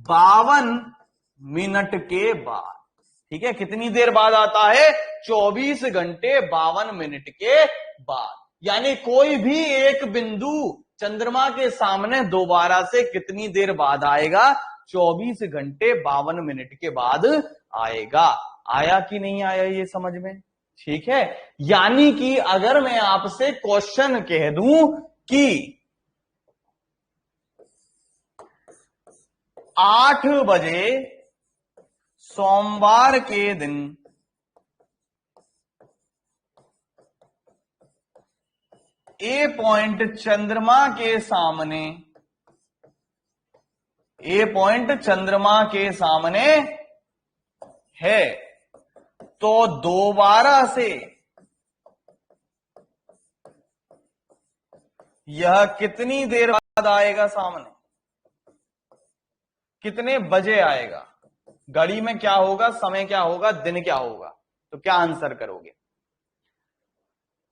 52 मिनट के बाद, ठीक है, कितनी देर बाद आता है? 24 घंटे 52 मिनट के बाद। यानी कोई भी एक बिंदु चंद्रमा के सामने दोबारा से कितनी देर बाद आएगा? 24 घंटे 52 मिनट के बाद आएगा। आया कि नहीं आया ये समझ में? ठीक है। यानी कि अगर मैं आपसे क्वेश्चन कह दूं कि 8 बजे सोमवार के दिन ए पॉइंट चंद्रमा के सामने, ए पॉइंट चंद्रमा के सामने है, तो दोबारा से यह कितनी देर बाद आएगा सामने? कितने बजे आएगा? घड़ी में क्या होगा, समय क्या होगा, दिन क्या होगा? तो क्या आंसर करोगे?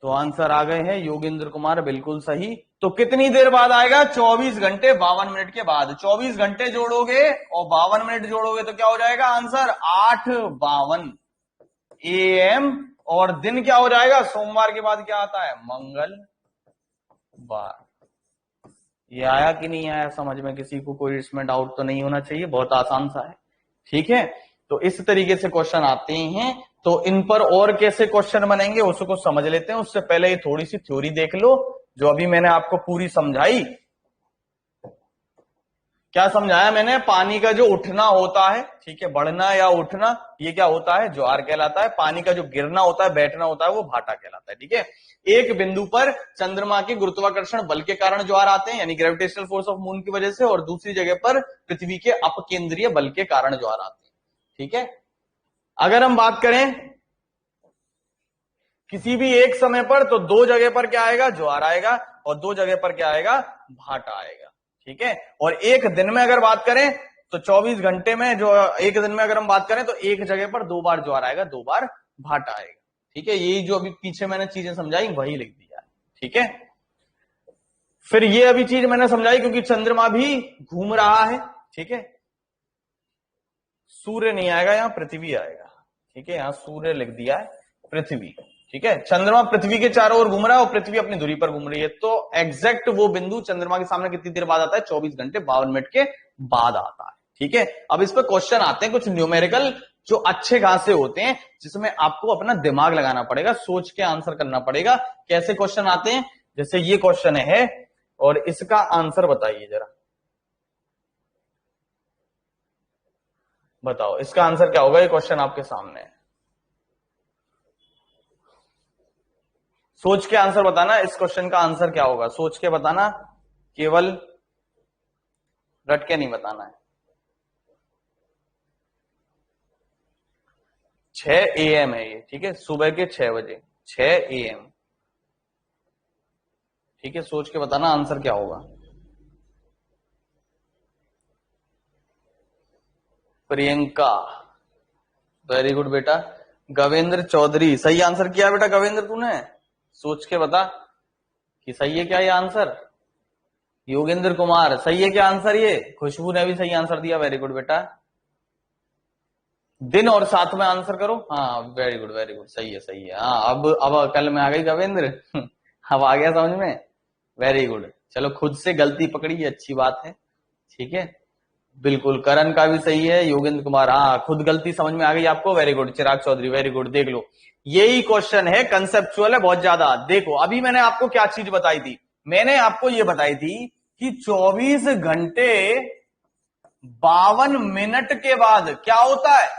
तो आंसर आ गए हैं योगेंद्र कुमार, बिल्कुल सही। तो कितनी देर बाद आएगा? 24 घंटे 52 मिनट के बाद। 24 घंटे जोड़ोगे और 52 मिनट जोड़ोगे तो क्या हो जाएगा आंसर? 8:52 AM। और दिन क्या हो जाएगा? सोमवार के बाद क्या आता है? मंगलवार। ये आया कि नहीं आया समझ में? किसी को कोई इसमें डाउट तो नहीं होना चाहिए, बहुत आसान सा है। ठीक है, तो इस तरीके से क्वेश्चन आते हैं। तो इन पर और कैसे क्वेश्चन बनेंगे उसको समझ लेते हैं। उससे पहले ये थोड़ी सी थ्योरी देख लो जो अभी मैंने आपको पूरी समझाई। क्या समझाया मैंने? पानी का जो उठना होता है, ठीक है, बढ़ना या उठना, ये क्या होता है? ज्वार कहलाता है। पानी का जो गिरना होता है, बैठना होता है, वो भाटा कहलाता है। ठीक है, एक बिंदु पर चंद्रमा के गुरुत्वाकर्षण बल के कारण ज्वार आते हैं, यानी ग्रेविटेशनल फोर्स ऑफ मून की वजह से, और दूसरी जगह पर पृथ्वी के अपकेंद्रीय बल के कारण ज्वार आते हैं। ठीक है, अगर हम बात करें किसी भी एक समय पर, तो दो जगह पर क्या आएगा? ज्वार आएगा, और दो जगह पर क्या आएगा? भाटा आएगा। ठीक है, और एक दिन में अगर बात करें तो 24 घंटे में, जो एक दिन में अगर हम बात करें तो एक जगह पर 2 बार ज्वार आएगा, 2 बार भाटा आएगा। ठीक है, यही जो अभी पीछे मैंने चीजें समझाई वही लिख दिया। ठीक है, फिर ये अभी चीज मैंने समझाई क्योंकि चंद्रमा भी घूम रहा है, ठीक है, सूर्य नहीं आएगा, यहां पृथ्वी आएगा। ठीक है, यहां सूर्य लिख दिया है, पृथ्वी। ठीक है, चंद्रमा पृथ्वी के चारों ओर घूम रहा है और पृथ्वी अपनी धुरी पर घूम रही है। तो एग्जैक्ट वो बिंदु चंद्रमा के सामने कितनी देर बाद आता है? 24 घंटे 52 मिनट के बाद आता है। ठीक है, अब इस पर क्वेश्चन आते हैं कुछ न्यूमेरिकल जो अच्छे खासे होते हैं, जिसमें आपको अपना दिमाग लगाना पड़ेगा, सोच के आंसर करना पड़ेगा। कैसे क्वेश्चन आते हैं? जैसे ये क्वेश्चन है और इसका आंसर बताइए जरा, बताओ इसका आंसर क्या होगा? ये क्वेश्चन आपके सामने है, सोच के आंसर बताना। इस क्वेश्चन का आंसर क्या होगा? सोच के बताना, केवल रट के नहीं बताना है। 6 AM है ये। ठीक है, सुबह के 6 बजे, 6 AM। ठीक है, सोच के बताना आंसर क्या होगा। प्रियंका, वेरी गुड बेटा। गवेंद्र चौधरी, सही आंसर किया बेटा गवेंद्र तूने। सोच के बता कि सही है क्या ये आंसर। योगेंद्र कुमार, सही है क्या आंसर ये? खुशबू ने भी सही आंसर दिया, वेरी गुड बेटा। दिन और साथ में आंसर करो। हाँ वेरी गुड वेरी गुड, सही है सही है। हाँ अब कल में आ गई गवेंद्र अब आ गया समझ में, वेरी गुड। चलो खुद से गलती पकड़ी, ये अच्छी बात है। ठीक है, बिल्कुल। करण का भी सही है, योगेंद्र कुमार, हाँ खुद गलती समझ में आ गई आपको, वेरी गुड। चिराग चौधरी, वेरी गुड। देख लो, यही क्वेश्चन है, कंसेप्चुअल है बहुत ज्यादा। देखो अभी मैंने आपको क्या चीज बताई थी? मैंने आपको ये बताई थी कि 24 घंटे 52 मिनट के बाद क्या होता है?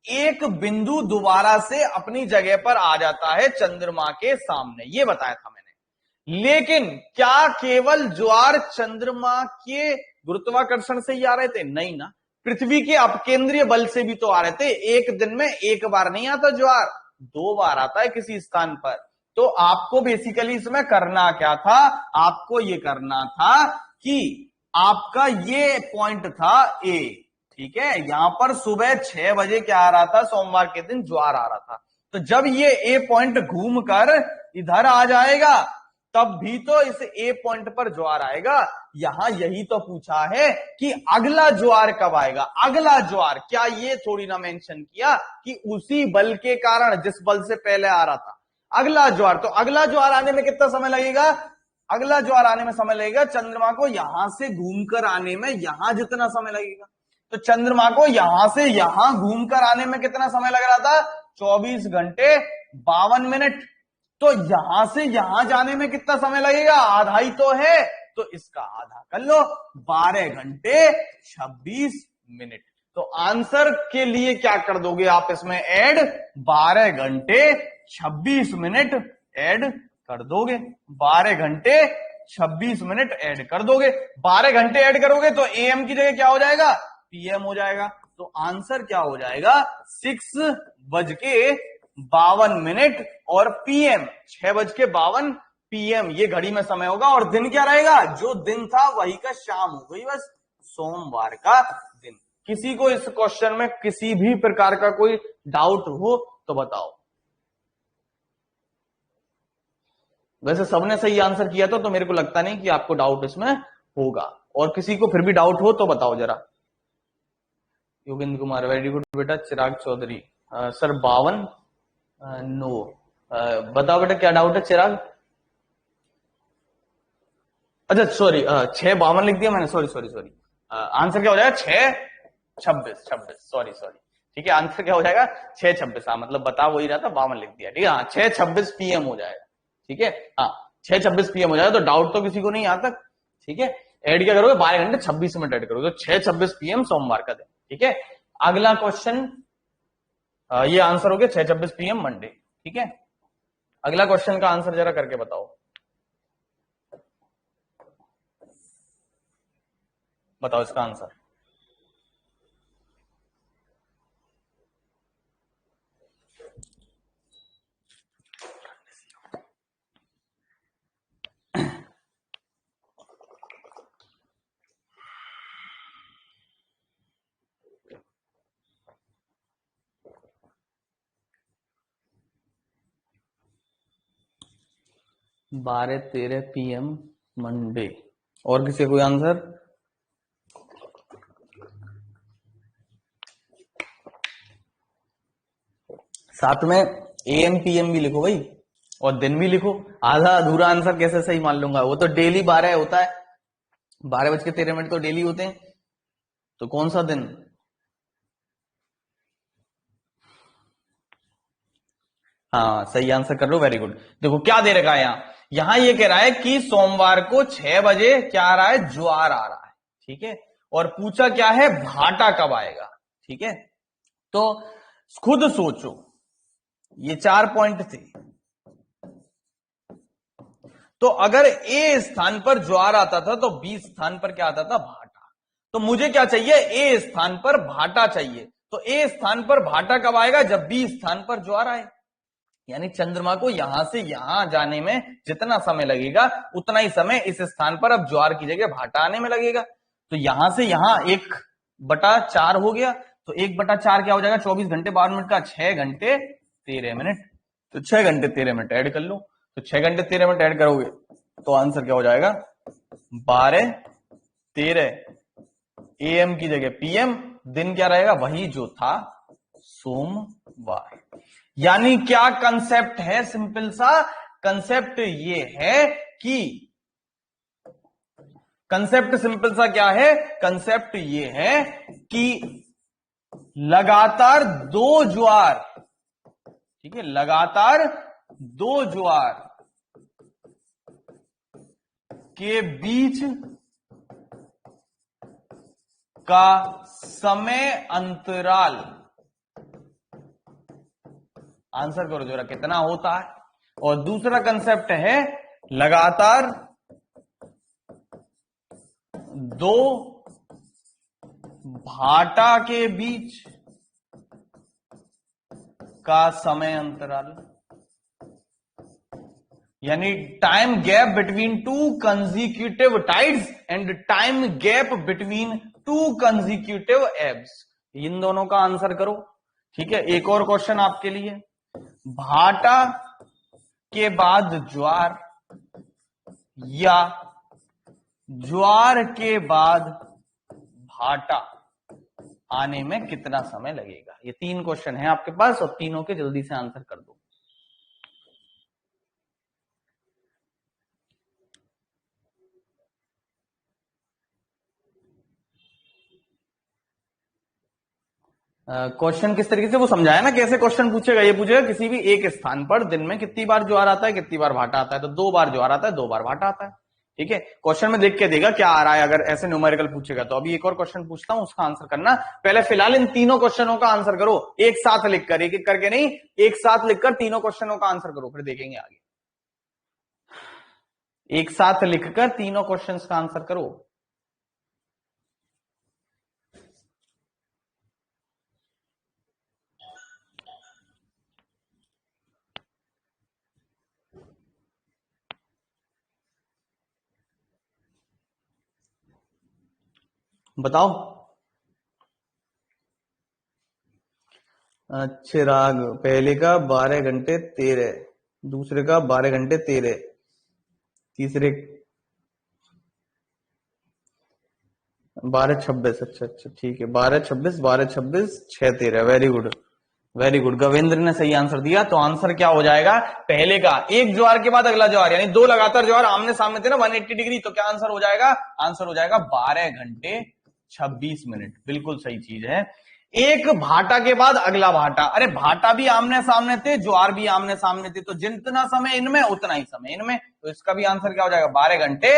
एक बिंदु दोबारा से अपनी जगह पर आ जाता है चंद्रमा के सामने, ये बताया था मैंने। लेकिन क्या केवल ज्वार चंद्रमा के गुरुत्वाकर्षण से ही आ रहे थे? नहीं ना, पृथ्वी के अपकेंद्रीय बल से भी तो आ रहे थे। एक दिन में एक बार नहीं आता ज्वार, 2 बार आता है किसी स्थान पर। तो आपको बेसिकली इसमें करना क्या था? आपको ये करना था कि आपका ये पॉइंट था ए। ठीक है, यहां पर सुबह 6 बजे क्या आ रहा था? सोमवार के दिन ज्वार आ रहा था। तो जब ये ए पॉइंट घूम कर इधर आ जाएगा, तब भी तो इस ए पॉइंट पर ज्वार आएगा। यहां यही तो पूछा है कि अगला ज्वार कब आएगा। अगला ज्वार क्या ये थोड़ी ना मेंशन किया कि उसी बल के कारण जिस बल से पहले आ रहा था अगला ज्वार। तो अगला ज्वार आने में कितना समय लगेगा? अगला ज्वार आने में समय लगेगा चंद्रमा को यहां से घूमकर आने में यहां जितना समय लगेगा। तो चंद्रमा को यहां से यहां घूमकर आने में कितना समय लग रहा था? 24 घंटे 52 मिनट। तो यहां से यहां जाने में कितना समय लगेगा? आधा ही तो है, तो इसका आधा कर लो, 12 घंटे 26 मिनट। तो आंसर के लिए क्या कर दोगे आप इसमें ऐड? 12 घंटे 26 मिनट ऐड कर दोगे। 12 घंटे 26 मिनट ऐड कर दोगे। 12 घंटे ऐड करोगे तो एएम की जगह क्या हो जाएगा? पीएम हो जाएगा। तो आंसर क्या हो जाएगा? 6:52 और पीएम 6:52 पीएम, ये घड़ी में समय होगा। और दिन क्या रहेगा? जो दिन था वही का शाम हो गई, बस सोमवार का दिन। किसी को इस क्वेश्चन में किसी भी प्रकार का कोई डाउट हो तो बताओ। वैसे सबने सही आंसर किया था, तो मेरे को लगता नहीं कि आपको डाउट इसमें होगा। और किसी को फिर भी डाउट हो तो बताओ जरा। योगेंद्र कुमार, वेरी गुड बेटा। चिराग चौधरी, सर 52 नो। बताओ बेटा क्या डाउट है चिराग? अच्छा सॉरी, 6:52 लिख दिया मैंने, सॉरी सॉरी सॉरी। आंसर क्या हो जाएगा? 6:26 सॉरी सॉरी। ठीक है, आंसर क्या हो जाएगा? 6:26। हाँ मतलब बता वही रहा था, 52 लिख दिया। ठीक है, हाँ 6:26 पीएम हो जाएगा। ठीक है, हाँ 6:26 पीएम हो जाएगा। तो डाउट तो किसी को नहीं आता। ठीक है, ऐड क्या करोगे? 12 घंटे 26 मिनट ऐड करोगे, तो 6:26 पीएम सोमवार का दिन। ठीक है, अगला क्वेश्चन, ये आंसर हो गया 6:26 पीएम मंडे। ठीक है, अगला क्वेश्चन का आंसर जरा करके बताओ। बताओ इसका आंसर। बारह 13 पीएम मंडे। और किसी कोई आंसर? साथ में AM PM भी लिखो भाई, और दिन भी लिखो। आधा अधूरा आंसर कैसे सही मान लूंगा, वो तो डेली 12 होता है, 12:13 तो डेली होते हैं, तो कौन सा दिन। हाँ सही आंसर कर लो, वेरी गुड। देखो क्या दे रखा है यहां ये कह रहा है कि सोमवार को 6 बजे क्या आ रहा है, ज्वार आ रहा है, ठीक है। और पूछा क्या है, भाटा कब आएगा, ठीक है। तो खुद सोचो, ये 4 पॉइंट थे, तो अगर ए स्थान पर ज्वार आता था तो बी स्थान पर क्या आता था, भाटा। तो मुझे क्या चाहिए, ए स्थान पर भाटा चाहिए। तो ए स्थान पर भाटा कब आएगा, जब बी स्थान पर ज्वार आए। यानी चंद्रमा को यहां से यहां जाने में जितना समय लगेगा उतना ही समय इस स्थान पर अब ज्वार की जगह भाटा आने में लगेगा। तो यहां से यहां 1/4 हो गया, तो 1/4 क्या हो जाएगा, 24 घंटे 52 मिनट का 6 घंटे 13 मिनट। तो 6 घंटे 13 मिनट ऐड कर लो, तो 6 घंटे 13 मिनट ऐड करोगे तो आंसर क्या हो जाएगा, 12:13 AM की जगह PM, दिन क्या रहेगा, वही जो था सोमवार। यानी क्या कंसेप्ट है, सिंपल सा कंसेप्ट ये है कि, कंसेप्ट सिंपल सा क्या है, कंसेप्ट ये है कि लगातार 2 ज्वार, ठीक है, लगातार 2 ज्वार के बीच का समय अंतराल, आंसर करो जरा कितना होता है। और दूसरा कंसेप्ट है लगातार 2 भाटा के बीच का समय अंतराल, यानी time gap between 2 consecutive tides and time gap between 2 consecutive ebbs. इन दोनों का आंसर करो, ठीक है। एक और क्वेश्चन आपके लिए, भाटा के बाद ज्वार या ज्वार के बाद भाटा आने में कितना समय लगेगा। ये 3 क्वेश्चन है आपके पास और तीनों के जल्दी से आंसर कर दो। क्वेश्चन किस तरीके से वो समझाया ना, कैसे क्वेश्चन पूछेगा। ये पूछेगा किसी भी एक स्थान पर दिन में कितनी बार ज्वार आता है, कितनी बार भाटा आता है। तो 2 बार ज्वार आता है, 2 बार भाटा आता है, ठीक है। क्वेश्चन में देख के देगा क्या आ रहा है, अगर ऐसे न्यूमेरिकल पूछेगा तो। अभी एक और क्वेश्चन पूछता हूं, उसका आंसर करना। पहले फिलहाल इन तीनों क्वेश्चनों का आंसर करो, एक साथ लिखकर, एक एक करके नहीं, एक साथ लिखकर तीनों क्वेश्चनों का आंसर करो, फिर देखेंगे आगे। एक साथ लिखकर तीनों क्वेश्चन का आंसर करो। बताओ। चिराग, पहले का 12 घंटे 13, दूसरे का 12 घंटे 13, तीसरे 12:26। अच्छा अच्छा ठीक है, 12:26, 12:26, 6:13। Very good, very good. Gavendra ने सही आंसर दिया। तो आंसर क्या हो जाएगा, पहले का एक ज्वार के बाद अगला ज्वार, यानी 2 लगातार ज्वार आमने सामने थे ना 180 डिग्री। तो क्या आंसर हो जाएगा, आंसर हो जाएगा 12 घंटे 26 मिनट। बिल्कुल सही चीज है। एक भाटा के बाद अगला भाटा, अरे भाटा भी आमने सामने थे, ज्वार भी आमने सामने थे, तो जितना समय इनमें उतना ही समय इनमें। तो इसका भी आंसर क्या हो जाएगा, 12 घंटे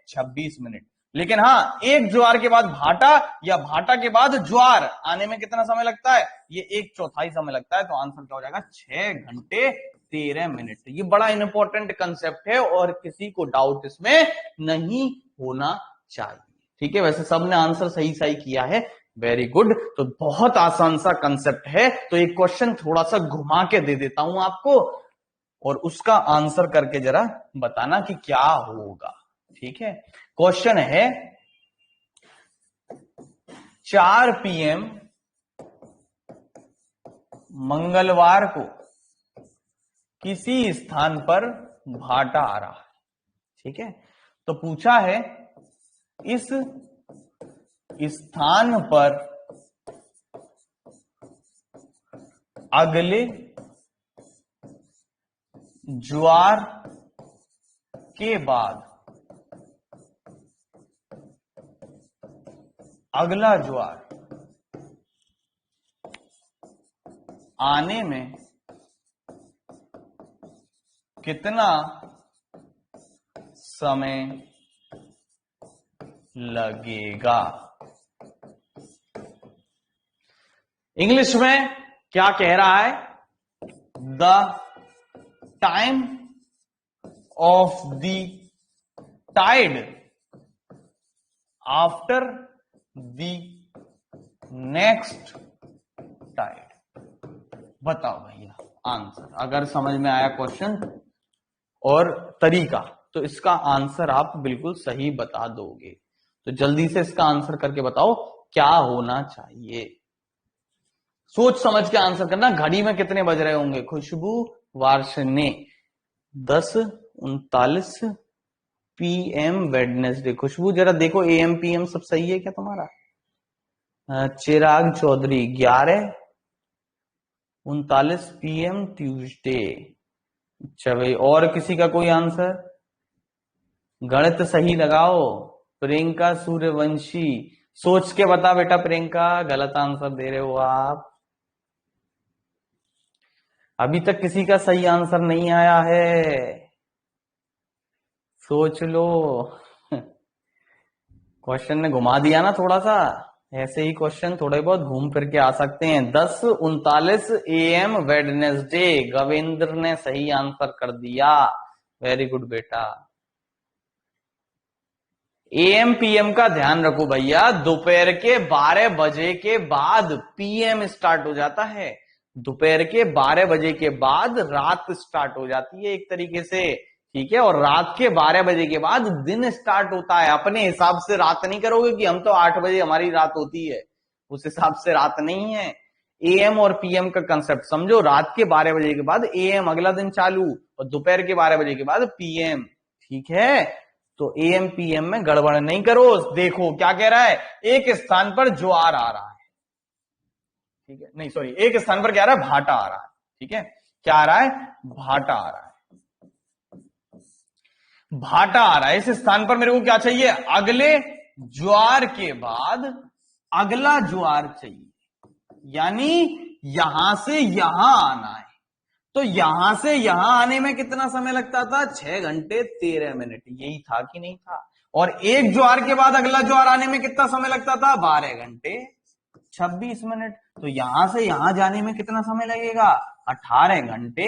26 मिनट। लेकिन हाँ, एक ज्वार के बाद भाटा या भाटा के बाद ज्वार आने में कितना समय लगता है, ये 1/4 समय लगता है। तो आंसर क्या हो जाएगा, 6 घंटे 13 मिनट। ये बड़ा इंपॉर्टेंट कंसेप्ट है और किसी को डाउट इसमें नहीं होना चाहिए, ठीक है। वैसे सबने आंसर सही सही किया है, वेरी गुड। तो बहुत आसान सा कंसेप्ट है। तो एक क्वेश्चन थोड़ा सा घुमा के दे देता हूं आपको, और उसका आंसर करके जरा बताना कि क्या होगा, ठीक है। क्वेश्चन है 4 PM मंगलवार को किसी स्थान पर भाटा आ रहा है, ठीक है। तो पूछा है इस स्थान पर अगले ज्वार के बाद अगला ज्वार आने में कितना समय लगेगा। इंग्लिश में क्या कह रहा है? The time of the tide after the next tide. बताओ भैया आंसर, अगर समझ में आया क्वेश्चन और तरीका तो इसका आंसर आप बिल्कुल सही बता दोगे। तो जल्दी से इसका आंसर करके बताओ क्या होना चाहिए। सोच समझ के आंसर करना। घड़ी में कितने बज रहे होंगे? खुशबू वार्षने 10:39 PM वेडनेसडे। खुशबू जरा देखो AM PM सब सही है क्या तुम्हारा? चिराग चौधरी 11:39 PM ट्यूसडे। अच्छा भाई, और किसी का कोई आंसर? गणित सही लगाओ। प्रियंका सूर्यवंशी, सोच के बता बेटा। प्रियंका गलत आंसर दे रहे हो आप। अभी तक किसी का सही आंसर नहीं आया है, सोच लो। क्वेश्चन ने घुमा दिया ना थोड़ा सा। ऐसे ही क्वेश्चन थोड़े बहुत घूम फिर के आ सकते हैं। 10:39 AM वेडनेसडे। गवेंद्र ने सही आंसर कर दिया, वेरी गुड बेटा। AM PM का ध्यान रखो भैया। दोपहर के 12 बजे के बाद PM स्टार्ट हो जाता है। दोपहर के 12 बजे के बाद रात स्टार्ट हो जाती है एक तरीके से, ठीक है। और रात के 12 बजे के बाद दिन स्टार्ट होता है। अपने हिसाब से रात नहीं करोगे कि हम तो 8 बजे हमारी रात होती है, उस हिसाब से रात नहीं है। AM और PM का कंसेप्ट समझो। रात के 12 बजे के बाद AM अगला दिन चालू, और दोपहर के 12 बजे के बाद PM, ठीक है। तो AM PM में गड़बड़ नहीं करो। देखो क्या कह रहा है, एक स्थान पर ज्वार आ रहा है, ठीक है। नहीं सॉरी, एक स्थान पर क्या आ रहा है? भाटा आ रहा है, ठीक है। क्या आ रहा है? भाटा आ रहा है। भाटा आ रहा है। इस स्थान पर मेरे को क्या चाहिए? अगले ज्वार के बाद अगला ज्वार चाहिए, यानी यहां से यहां आना है। तो यहां से यहां आने में कितना समय लगता था? 6 घंटे 13 मिनट। यही था कि नहीं था? और एक ज्वार के बाद अगला ज्वार आने में कितना समय लगता था? 12 घंटे 26 मिनट। तो यहां से यहां जाने में कितना समय लगेगा? 18 घंटे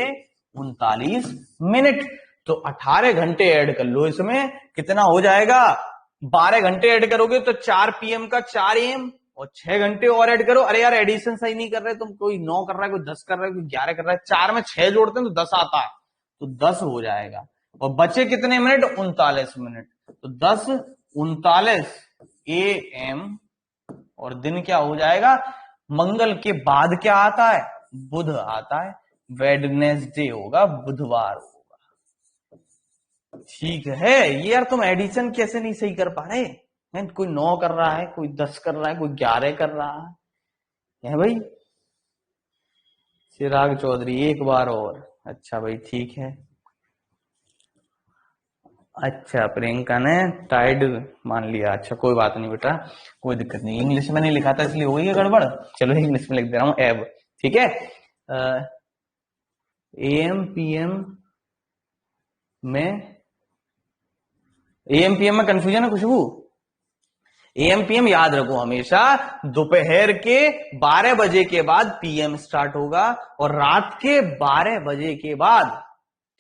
39 मिनट। तो 18 घंटे ऐड कर लो इसमें, कितना हो जाएगा? 12 घंटे ऐड करोगे तो 4 PM का 4 AM, और 6 घंटे और ऐड करो। अरे यार एडिशन सही नहीं कर रहे तुम, कोई 9 कर रहा है, कोई 10 कर रहा है, कोई 11 कर रहा है। 4 में 6 जोड़ते हैं तो 10 आता है, तो 10 हो जाएगा। और बचे कितने मिनट? 39 मिनट। तो 10:39 AM, और दिन क्या हो जाएगा? मंगल के बाद क्या आता है? बुध आता है। वेडनेसडे होगा, बुधवार होगा, ठीक है। ये यार तुम एडिशन कैसे नहीं सही कर पा रहे? कोई 9 कर रहा है, कोई 10 कर रहा है, कोई 11 कर रहा है भाई। चिराग चौधरी एक बार और। अच्छा भाई ठीक है। अच्छा प्रियंका ने टाइड मान लिया। अच्छा कोई बात नहीं बेटा, कोई दिक्कत नहीं। इंग्लिश में नहीं लिखा था इसलिए हो गई है गड़बड़। चलो इंग्लिश में लिख दे रहा हूं, एब, ठीक है। AM PM में, AM PM में कंफ्यूजन है खुशबू? AM PM याद रखो हमेशा, दोपहर के 12 बजे के बाद PM स्टार्ट होगा, और रात के 12 बजे के बाद,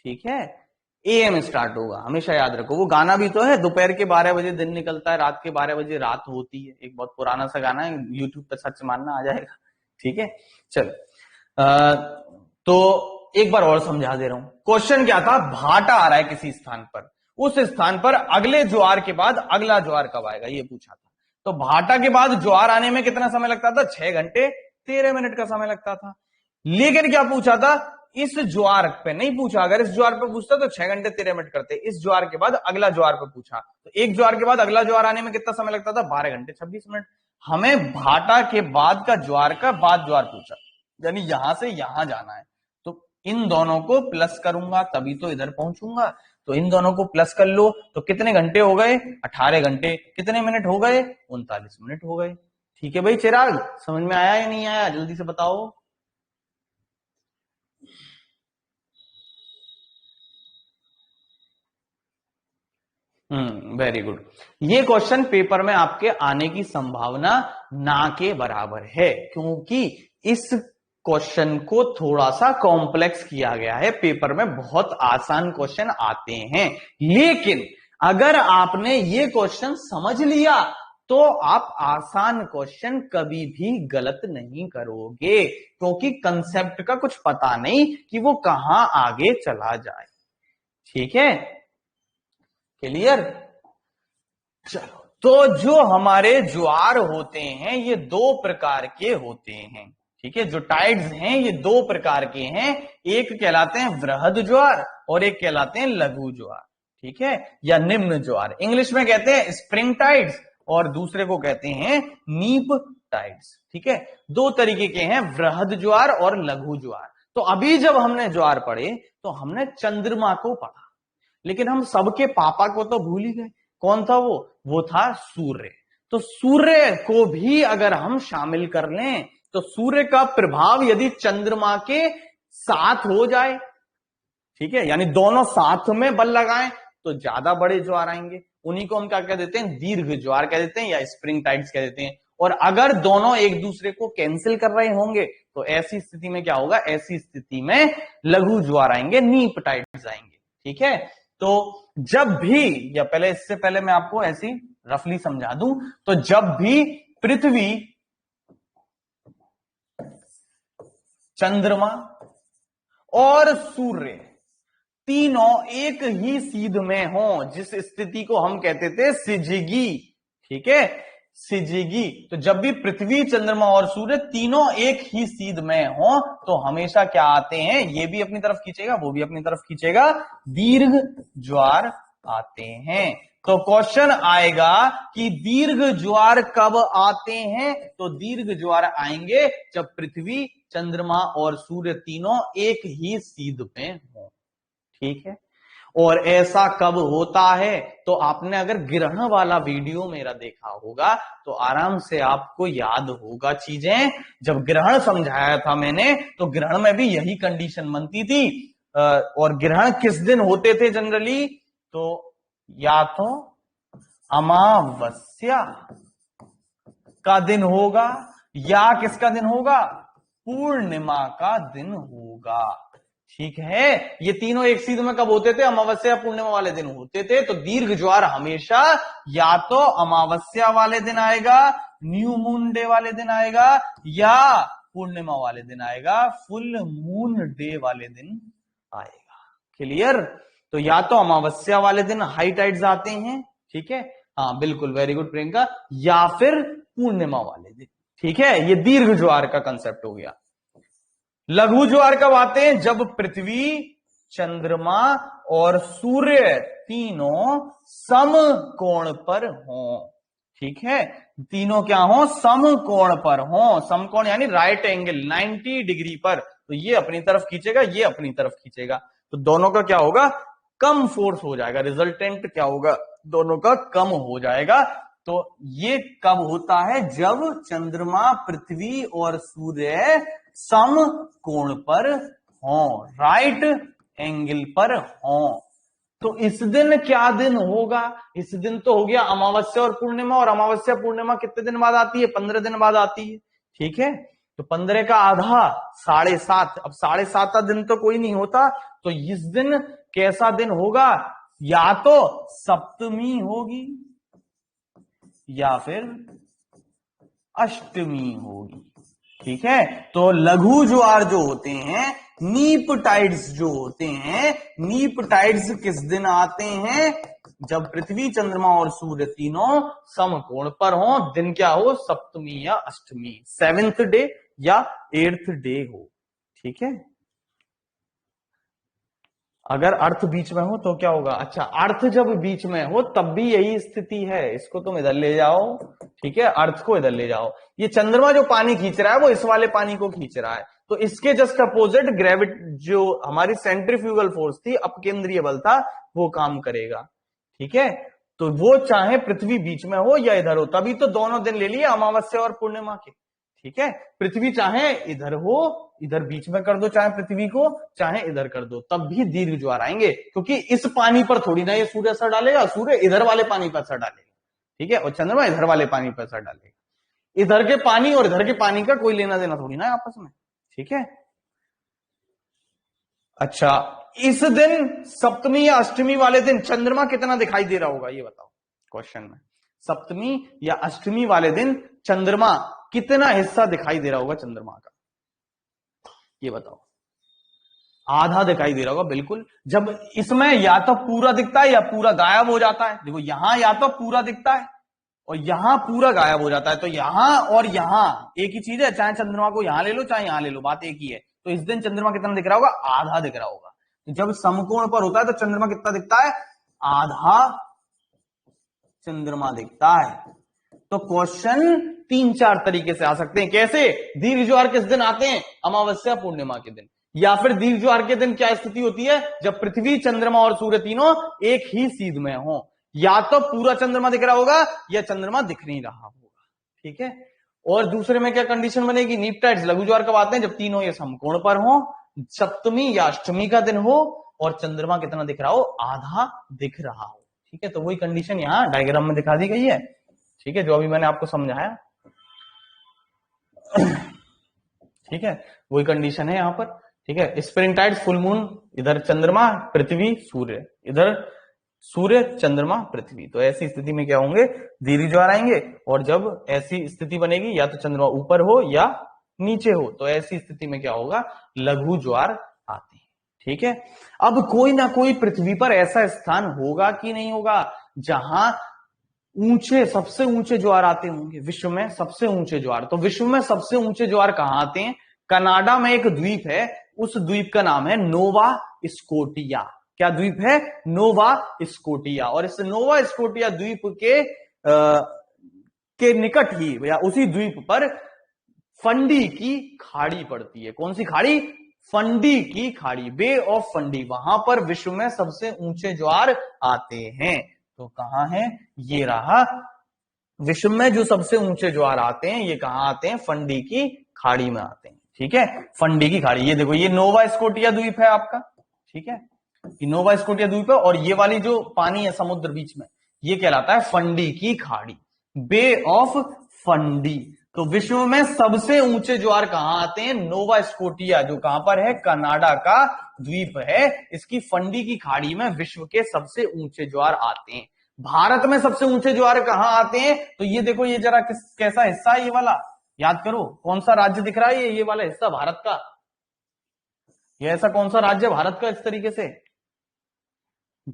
ठीक है, AM स्टार्ट होगा। हमेशा याद रखो। वो गाना भी तो है, दोपहर के 12 बजे दिन निकलता है, रात के 12 बजे रात होती है। एक बहुत पुराना सा गाना है, यूट्यूब पे सर्च मारना आ जाएगा, ठीक है। चलो तो एक बार और समझा दे रहा हूं। क्वेश्चन क्या था? भाटा आ रहा है किसी स्थान पर, उस स्थान पर अगले ज्वार के बाद अगला ज्वार कब आएगा, ये पूछा था। तो भाटा के बाद ज्वार आने में कितना समय लगता था? 6 घंटे 13 मिनट का समय लगता था। लेकिन क्या पूछा था? इस ज्वार पे नहीं पूछा। अगर इस ज्वार पे पूछता तो 6 घंटे 13 मिनट करते। इस ज्वार के बाद अगला ज्वार पे पूछा, तो एक ज्वार के बाद अगला ज्वार आने में कितना समय लगता था? 12 घंटे 26 मिनट। हमें भाटा के बाद का ज्वार का बाद ज्वार पूछा, यानी यहां से यहां जाना है। तो इन दोनों को प्लस करूंगा तभी तो इधर पहुंचूंगा। तो इन दोनों को प्लस कर लो तो कितने घंटे हो गए? 18 घंटे। कितने मिनट हो गए? 39 मिनट हो गए। ठीक है भाई चिराग, समझ में आया या नहीं आया? जल्दी से बताओ। Very good. ये क्वेश्चन पेपर में आपके आने की संभावना ना के बराबर है, क्योंकि इस क्वेश्चन को थोड़ा सा कॉम्प्लेक्स किया गया है। पेपर में बहुत आसान क्वेश्चन आते हैं, लेकिन अगर आपने ये क्वेश्चन समझ लिया तो आप आसान क्वेश्चन कभी भी गलत नहीं करोगे, क्योंकि कंसेप्ट का कुछ पता नहीं कि वो कहां आगे चला जाए। ठीक है, क्लियर? चलो, तो जो हमारे ज्वार होते हैं ये दो प्रकार के होते हैं। ठीक है, जो टाइड्स हैं ये दो प्रकार के हैं, एक कहलाते हैं वृहद ज्वार और एक कहलाते हैं लघु ज्वार। ठीक है, या निम्न ज्वार, इंग्लिश में कहते हैं स्प्रिंग टाइड्स और दूसरे को कहते हैं नीप टाइड्स। ठीक है, दो तरीके के हैं, वृहद ज्वार और लघु ज्वार। तो अभी जब हमने ज्वार पढ़े तो हमने चंद्रमा को पढ़ा, लेकिन हम सबके पापा को तो भूल ही गए। कौन था वो था सूर्य। तो सूर्य को भी अगर हम शामिल कर लें तो सूर्य का प्रभाव यदि चंद्रमा के साथ हो जाए, ठीक है, यानी दोनों साथ में बल लगाएं तो ज्यादा बड़े ज्वार आएंगे। उन्हीं को हम क्या कह देते हैं? दीर्घ ज्वार कह देते हैं या स्प्रिंग टाइड्स कह देते हैं। और अगर दोनों एक दूसरे को कैंसिल कर रहे होंगे तो ऐसी स्थिति में क्या होगा? ऐसी स्थिति में लघु ज्वार आएंगे, नीप टाइड्स आएंगे। ठीक है, तो जब भी, या पहले इससे पहले मैं आपको ऐसी रफली समझा दूं, तो जब भी पृथ्वी, चंद्रमा और सूर्य तीनों एक ही सीध में हो, जिस स्थिति को हम कहते थे सिजिगी, ठीक है, सिजिगी, तो जब भी पृथ्वी, चंद्रमा और सूर्य तीनों एक ही सीध में हो तो हमेशा क्या आते हैं? ये भी अपनी तरफ खींचेगा, वो भी अपनी तरफ खींचेगा, दीर्घ ज्वार आते हैं। तो क्वेश्चन आएगा कि दीर्घ ज्वार कब आते हैं? तो दीर्घ ज्वार आएंगे जब पृथ्वी, चंद्रमा और सूर्य तीनों एक ही सीध में हो। ठीक है, और ऐसा कब होता है? तो आपने अगर ग्रहण वाला वीडियो मेरा देखा होगा तो आराम से आपको याद होगा चीजें। जब ग्रहण समझाया था मैंने तो ग्रहण में भी यही कंडीशन बनती थी। और ग्रहण किस दिन होते थे जनरली? तो या तो अमावस्या का दिन होगा या किसका दिन होगा? पूर्णिमा का दिन होगा। ठीक है, ये तीनों एक सीध में कब होते थे? अमावस्या पूर्णिमा वाले दिन होते थे। तो दीर्घ ज्वार हमेशा या तो अमावस्या वाले दिन आएगा, न्यू मून डे वाले दिन आएगा, या पूर्णिमा वाले दिन आएगा, फुल मून डे वाले दिन आएगा। क्लियर? तो या तो अमावस्या वाले दिन हाई टाइड्स आते हैं, ठीक है, हाँ बिल्कुल, वेरी गुड प्रियंका, या फिर पूर्णिमा वाले दिन। ठीक है, ये दीर्घ ज्वार का कंसेप्ट हो गया। लघु ज्वार कब आते हैं? जब पृथ्वी, चंद्रमा और सूर्य तीनों सम कोण पर हों। ठीक है, तीनों क्या हो? सम कोण पर हों। समकोण यानी राइट एंगल, 90 डिग्री पर। तो ये अपनी तरफ खींचेगा, ये अपनी तरफ खींचेगा, तो दोनों का क्या होगा? कम फोर्स हो जाएगा। रिजल्टेंट क्या होगा? दोनों का कम हो जाएगा। तो ये कब होता है? जब चंद्रमा, पृथ्वी और सूर्य सम कोण पर हो, राइट एंगल पर हो। तो इस दिन क्या दिन होगा? इस दिन तो हो गया अमावस्या और पूर्णिमा, और अमावस्या पूर्णिमा कितने दिन बाद आती है? 15 दिन बाद आती है। ठीक है, तो 15 का आधा 7.5, अब 7.5 दिन तो कोई नहीं होता। तो इस दिन कैसा दिन होगा? या तो सप्तमी होगी या फिर अष्टमी होगी। ठीक है, तो लघु ज्वार जो होते हैं, नीप टाइड्स जो होते हैं, नीप टाइड्स किस दिन आते हैं? जब पृथ्वी, चंद्रमा और सूर्य तीनों समकोण पर हो। दिन क्या हो? सप्तमी या अष्टमी, 7th डे या 8th डे हो। ठीक है, अगर अर्थ बीच में हो तो क्या होगा? अच्छा, अर्थ जब बीच में हो तब भी यही स्थिति है। इसको तुम इधर ले जाओ, ठीक है, अर्थ को इधर ले जाओ। ये चंद्रमा जो पानी खींच रहा है वो इस वाले पानी को खींच रहा है, तो तो इसके जस्ट अपोजिट ग्रेविट जो हमारी सेंट्रीफ्यूगल फोर्स थी, अपकेंद्रीय बल था, वो काम करेगा। ठीक है, तो वो चाहे पृथ्वी बीच में हो या इधर हो, तभी तो दोनों दिन ले लिए अमावस्या और पूर्णिमा के। ठीक है, पृथ्वी चाहे इधर हो, इधर बीच में कर दो चाहे पृथ्वी को, चाहे इधर कर दो, तब भी दीर्घ ज्वार आएंगे, क्योंकि इस पानी पर थोड़ी ना ये सूर्य असर डालेगा, सूर्य इधर वाले पानी पर असर डालेगा। ठीक है, और चंद्रमा इधर वाले पानी पर असर डालेगा। इधर के पानी और इधर के पानी का कोई लेना देना थोड़ी ना है आपस में। ठीक है, अच्छा, इस दिन सप्तमी या अष्टमी वाले दिन चंद्रमा कितना दिखाई दे रहा होगा, ये बताओ क्वेश्चन में। सप्तमी या अष्टमी वाले दिन चंद्रमा कितना हिस्सा दिखाई दे रहा होगा चंद्रमा का, ये बताओ। आधा दिखाई दे रहा होगा, बिल्कुल। जब इसमें या तो पूरा दिखता है या पूरा गायब हो जाता है। देखो यहां या तो पूरा दिखता है और यहां पूरा गायब हो जाता है, तो यहां और यहां एक ही चीज है, चाहे चंद्रमा को यहां ले लो चाहे यहां ले लो, बात एक ही है। तो इस दिन चंद्रमा कितना दिख रहा होगा, आधा दिख रहा होगा। तो जब समकोण पर होता है तो चंद्रमा कितना दिखता है, आधा चंद्रमा दिखता है। तो क्वेश्चन 3-4 तरीके से आ सकते हैं। कैसे, दीर्घ ज्वार किस दिन आते हैं, अमावस्या पूर्णिमा के दिन। या फिर दीर्घ ज्वार के दिन क्या स्थिति होती है, जब पृथ्वी चंद्रमा और सूर्य तीनों एक ही सीध में हो। या तो पूरा चंद्रमा दिख रहा होगा या चंद्रमा दिख नहीं रहा होगा। ठीक है, और दूसरे में क्या कंडीशन बनेगी, नीप टाइड्स लघु ज्वार कब आते हैं, जब तीनों ये समकोण पर हो, सप्तमी या अष्टमी का दिन हो और चंद्रमा कितना दिख रहा हो, आधा दिख रहा हो। ठीक है, तो वही कंडीशन यहां डायग्राम में दिखा दी गई है। ठीक है, जो अभी मैंने आपको समझाया। ठीक है, वही कंडीशन है यहां पर। ठीक है, स्प्रिंग टाइड्स, फुल मून, इधर चंद्रमा पृथ्वी सूर्य, इधर सूर्य चंद्रमा पृथ्वी। तो ऐसी स्थिति में क्या होंगे, दीर्घ ज्वार आएंगे। और जब ऐसी स्थिति बनेगी, या तो चंद्रमा ऊपर हो या नीचे हो, तो ऐसी स्थिति में क्या होगा, लघु ज्वार आते हैं। ठीक है, अब कोई ना कोई पृथ्वी पर ऐसा स्थान होगा कि नहीं होगा जहां ऊंचे, सबसे ऊंचे ज्वार आते होंगे, विश्व में सबसे ऊंचे ज्वार। तो विश्व में सबसे ऊंचे ज्वार कहां आते हैं, कनाडा में एक द्वीप है, उस द्वीप का नाम है नोवा स्कोटिया। क्या द्वीप है, नोवा स्कोटिया। और इस नोवा स्कोटिया द्वीप के निकट ही या उसी द्वीप पर फंडी की खाड़ी पड़ती है। कौन सी खाड़ी, फंडी की खाड़ी, बे ऑफ फंडी। वहां पर विश्व में सबसे ऊंचे ज्वार आते हैं। तो कहां है, ये रहा, विश्व में जो सबसे ऊंचे ज्वार आते हैं ये कहां आते हैं, फंडी की खाड़ी में आते हैं। ठीक है, फंडी की खाड़ी, ये देखो, ये नोवा स्कोटिया द्वीप है आपका। ठीक है, ये नोवा स्कोटिया द्वीप है, और ये वाली जो पानी है समुद्र बीच में, ये कहलाता है फंडी की खाड़ी, बे ऑफ फंडी। तो विश्व में सबसे ऊंचे ज्वार कहां आते हैं, नोवा स्कोटिया, जो कहां पर है, कनाडा का द्वीप है, इसकी फंडी की खाड़ी में विश्व के सबसे ऊंचे ज्वार आते हैं। भारत में सबसे ऊंचे ज्वार कहां आते हैं, तो ये देखो, ये जरा कैसा हिस्सा है, ये वाला याद करो, कौन सा राज्य दिख रहा है, ये वाला हिस्सा भारत का, ये ऐसा कौन सा राज्य भारत का, इस तरीके से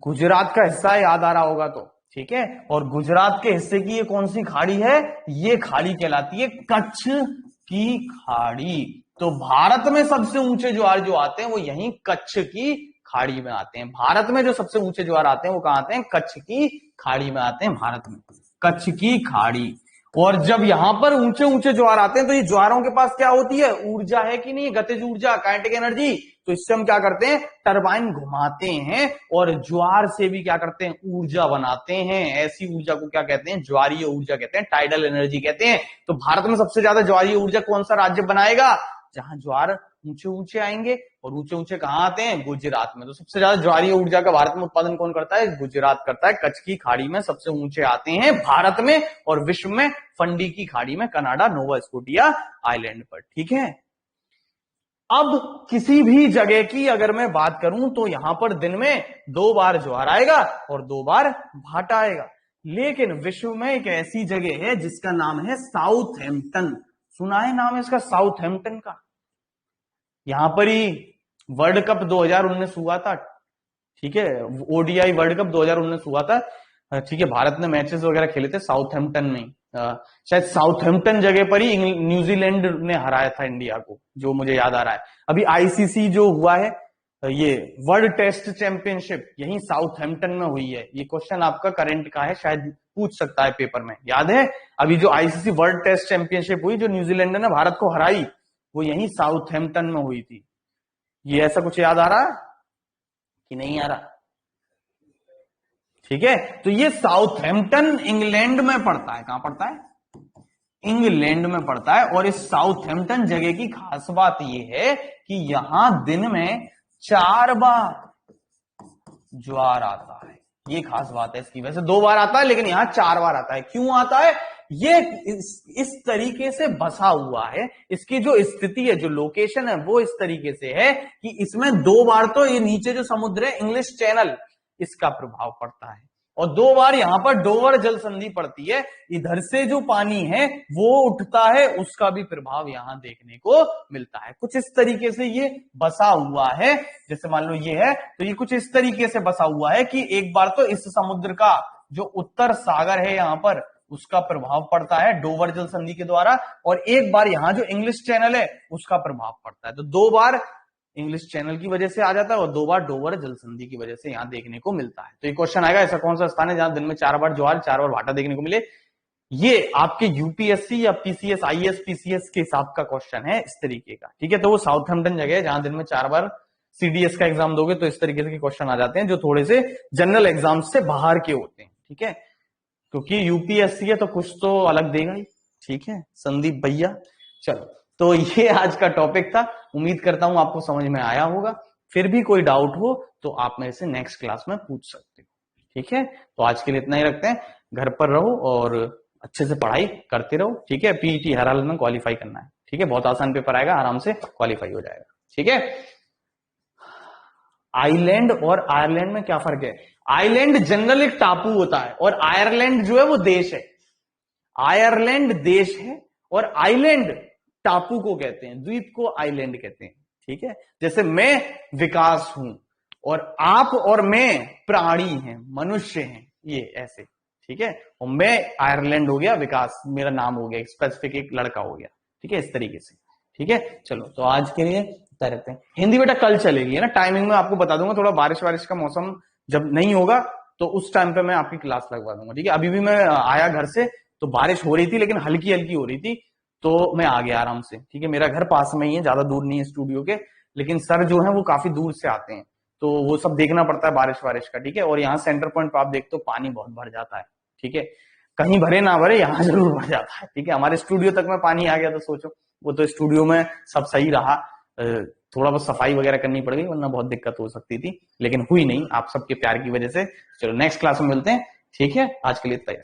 गुजरात का हिस्सा है, याद आ रहा होगा तो। ठीक है, और गुजरात के हिस्से की ये कौन सी खाड़ी है, ये खाड़ी कहलाती है कच्छ की खाड़ी। तो भारत में सबसे ऊंचे ज्वार जो आते हैं वो यहीं कच्छ की खाड़ी में आते हैं। भारत में जो सबसे ऊंचे ज्वार आते हैं वो कहां आते हैं, कच्छ की खाड़ी में आते हैं, भारत में कच्छ की खाड़ी। और जब यहां पर ऊंचे ऊंचे ज्वार आते हैं तो ये ज्वारों के पास क्या होती है, ऊर्जा है कि नहीं, गतिज ऊर्जा, काइनेटिक एनर्जी। तो इससे हम क्या करते हैं, टरबाइन घुमाते हैं और ज्वार से भी क्या करते हैं, ऊर्जा बनाते हैं। ऐसी ऊर्जा को क्या कहते हैं, ज्वारीय ऊर्जा कहते हैं, टाइडल एनर्जी कहते हैं। तो भारत में सबसे ज्यादा ज्वारीय ऊर्जा कौन सा राज्य बनाएगा, जहां ज्वार ऊंचे ऊंचे आएंगे। और ऊंचे ऊंचे कहां आते हैं, गुजरात में। तो सबसे ज्यादा ज्वारीय ऊर्जा का भारत में उत्पादन कौन करता है, गुजरात करता है। कच्छ की खाड़ी में सबसे ऊंचे आते हैं भारत में, और विश्व में फंडी की खाड़ी में, कनाडा, नोवा स्कोटिया आइलैंड पर। ठीक है, अब किसी भी जगह की अगर मैं बात करूं तो यहां पर दिन में 2 बार ज्वार आएगा और 2 बार भाटा आएगा। लेकिन विश्व में एक ऐसी जगह है जिसका नाम है साउथहैम्पटन। सुना है नाम है इसका, साउथहैम्पटन का। यहां पर ही वर्ल्ड कप 2019 हुआ था। ठीक है, ओडीआई वर्ल्ड कप 2019 हुआ था। ठीक है, भारत ने मैचेस वगैरह खेले थे साउथहैम्पटन में। शायद साउथहैम्पटन जगह पर ही न्यूजीलैंड ने हराया था इंडिया को, जो मुझे याद आ रहा है। अभी आईसीसी जो हुआ है, ये वर्ल्ड टेस्ट चैंपियनशिप यही साउथहैम्पटन में हुई है। ये क्वेश्चन आपका करंट का है, शायद पूछ सकता है पेपर में, याद है। अभी जो आईसीसी वर्ल्ड टेस्ट चैंपियनशिप हुई, जो न्यूजीलैंड ने भारत को हराई, वो यहीं साउथहैम्पटन में हुई थी। ये ऐसा कुछ याद आ रहा है कि नहीं आ रहा? ठीक है, तो ये साउथहैम्पटन इंग्लैंड में पड़ता है। कहां पड़ता है? इंग्लैंड में पड़ता है। और इस साउथहैम्पटन जगह की खास बात यह है कि यहां दिन में 4 बार ज्वार आता है। ये खास बात है इसकी। वैसे 2 बार आता है लेकिन यहां 4 बार आता है। क्यों आता है? ये इस तरीके से बसा हुआ है, इसकी जो स्थिति है, जो लोकेशन है, वो इस तरीके से है कि इसमें 2 बार तो ये नीचे जो समुद्र है, इंग्लिश चैनल, इसका प्रभाव पड़ता है, और 2 बार यहां पर डोवर जल संधि पड़ती है। इधर से जो पानी है वो उठता है, उसका भी प्रभाव यहां देखने को मिलता है। कुछ इस तरीके से ये बसा हुआ है। जैसे मान लो ये है, तो ये कुछ इस तरीके से बसा हुआ है कि एक बार तो इस समुद्र का जो उत्तर सागर है यहां पर, उसका प्रभाव पड़ता है डोवर जल संधि के द्वारा, और एक बार यहां जो इंग्लिश चैनल है उसका प्रभाव पड़ता है। तो 2 बार इंग्लिश चैनल की वजह से आ जाता है और 2 बार डोवर जल संधि की वजह से यहां देखने को मिलता है। तो ये क्वेश्चन आएगा, ऐसा कौन सा स्थान है जहां दिन में 4 बार ज्वार, 4 बार भाटा देखने को मिले? ये आपके यूपीएससी या पीसीएस, आईएएस, पीसीएस के हिसाब का क्वेश्चन है इस तरीके का। ठीक है, तो वो साउथहैम्पटन जगह है जहां दिन में 4 बार सीडीएस का एग्जाम दोगे तो इस तरीके के क्वेश्चन आ जाते हैं, जो थोड़े से जनरल एग्जाम से बाहर के होते हैं। ठीक है, क्योंकि यूपीएससी है तो कुछ तो अलग देगा ही। ठीक है संदीप भैया, चलो, तो ये आज का टॉपिक था। उम्मीद करता हूं आपको समझ में आया होगा। फिर भी कोई डाउट हो तो आप मेरे से नेक्स्ट क्लास में पूछ सकते हो। ठीक है, तो आज के लिए इतना ही रखते हैं। घर पर रहो और अच्छे से पढ़ाई करते रहो। ठीक है, पीईटी हर हाल में क्वालिफाई करना है। ठीक है, बहुत आसान पेपर आएगा, आराम से क्वालिफाई हो जाएगा। ठीक है, आइलैंड और आयरलैंड में क्या फर्क है? आइलैंड जनरल एक टापू होता है और आयरलैंड जो है वो देश है। आयरलैंड देश है और आइलैंड टापू को कहते हैं, द्वीप को आइलैंड कहते हैं। ठीक है, जैसे मैं विकास हूं और आप और मैं प्राणी हैं, मनुष्य हैं, ये ऐसे। ठीक है, और मैं आयरलैंड हो गया, विकास मेरा नाम हो गया, एक स्पेसिफिक एक लड़का हो गया। ठीक है, इस तरीके से। ठीक है, चलो, तो आज के लिए रहते हैं। हिंदी बेटा कल चलेगी है ना, टाइमिंग में आपको बता दूंगा। थोड़ा बारिश वारिश का मौसम जब नहीं होगा तो उस टाइम पे मैं आपकी क्लास लगवा दूंगा। ठीक है, अभी भी मैं आया घर से तो बारिश हो रही थी, लेकिन हल्की हल्की हो रही थी, तो मैं आ गया आराम से। ठीक है, मेरा घर पास में ही है, ज्यादा दूर नहीं है स्टूडियो के, लेकिन सर जो है वो काफी दूर से आते हैं, तो वो सब देखना पड़ता है बारिश वारिश का। ठीक है, और यहाँ सेंटर पॉइंट पे आप देखते हो पानी बहुत भर जाता है। ठीक है, कहीं भरे ना भरे, यहाँ जरूर भर जाता है। ठीक है, हमारे स्टूडियो तक में पानी आ गया तो सोचो, वो तो स्टूडियो में सब सही रहा, थोड़ा बहुत सफाई वगैरह करनी पड़ गई, वरना बहुत दिक्कत हो सकती थी, लेकिन हुई नहीं, आप सबके प्यार की वजह से। चलो नेक्स्ट क्लास में मिलते हैं। ठीक है, आज के लिए तैयार।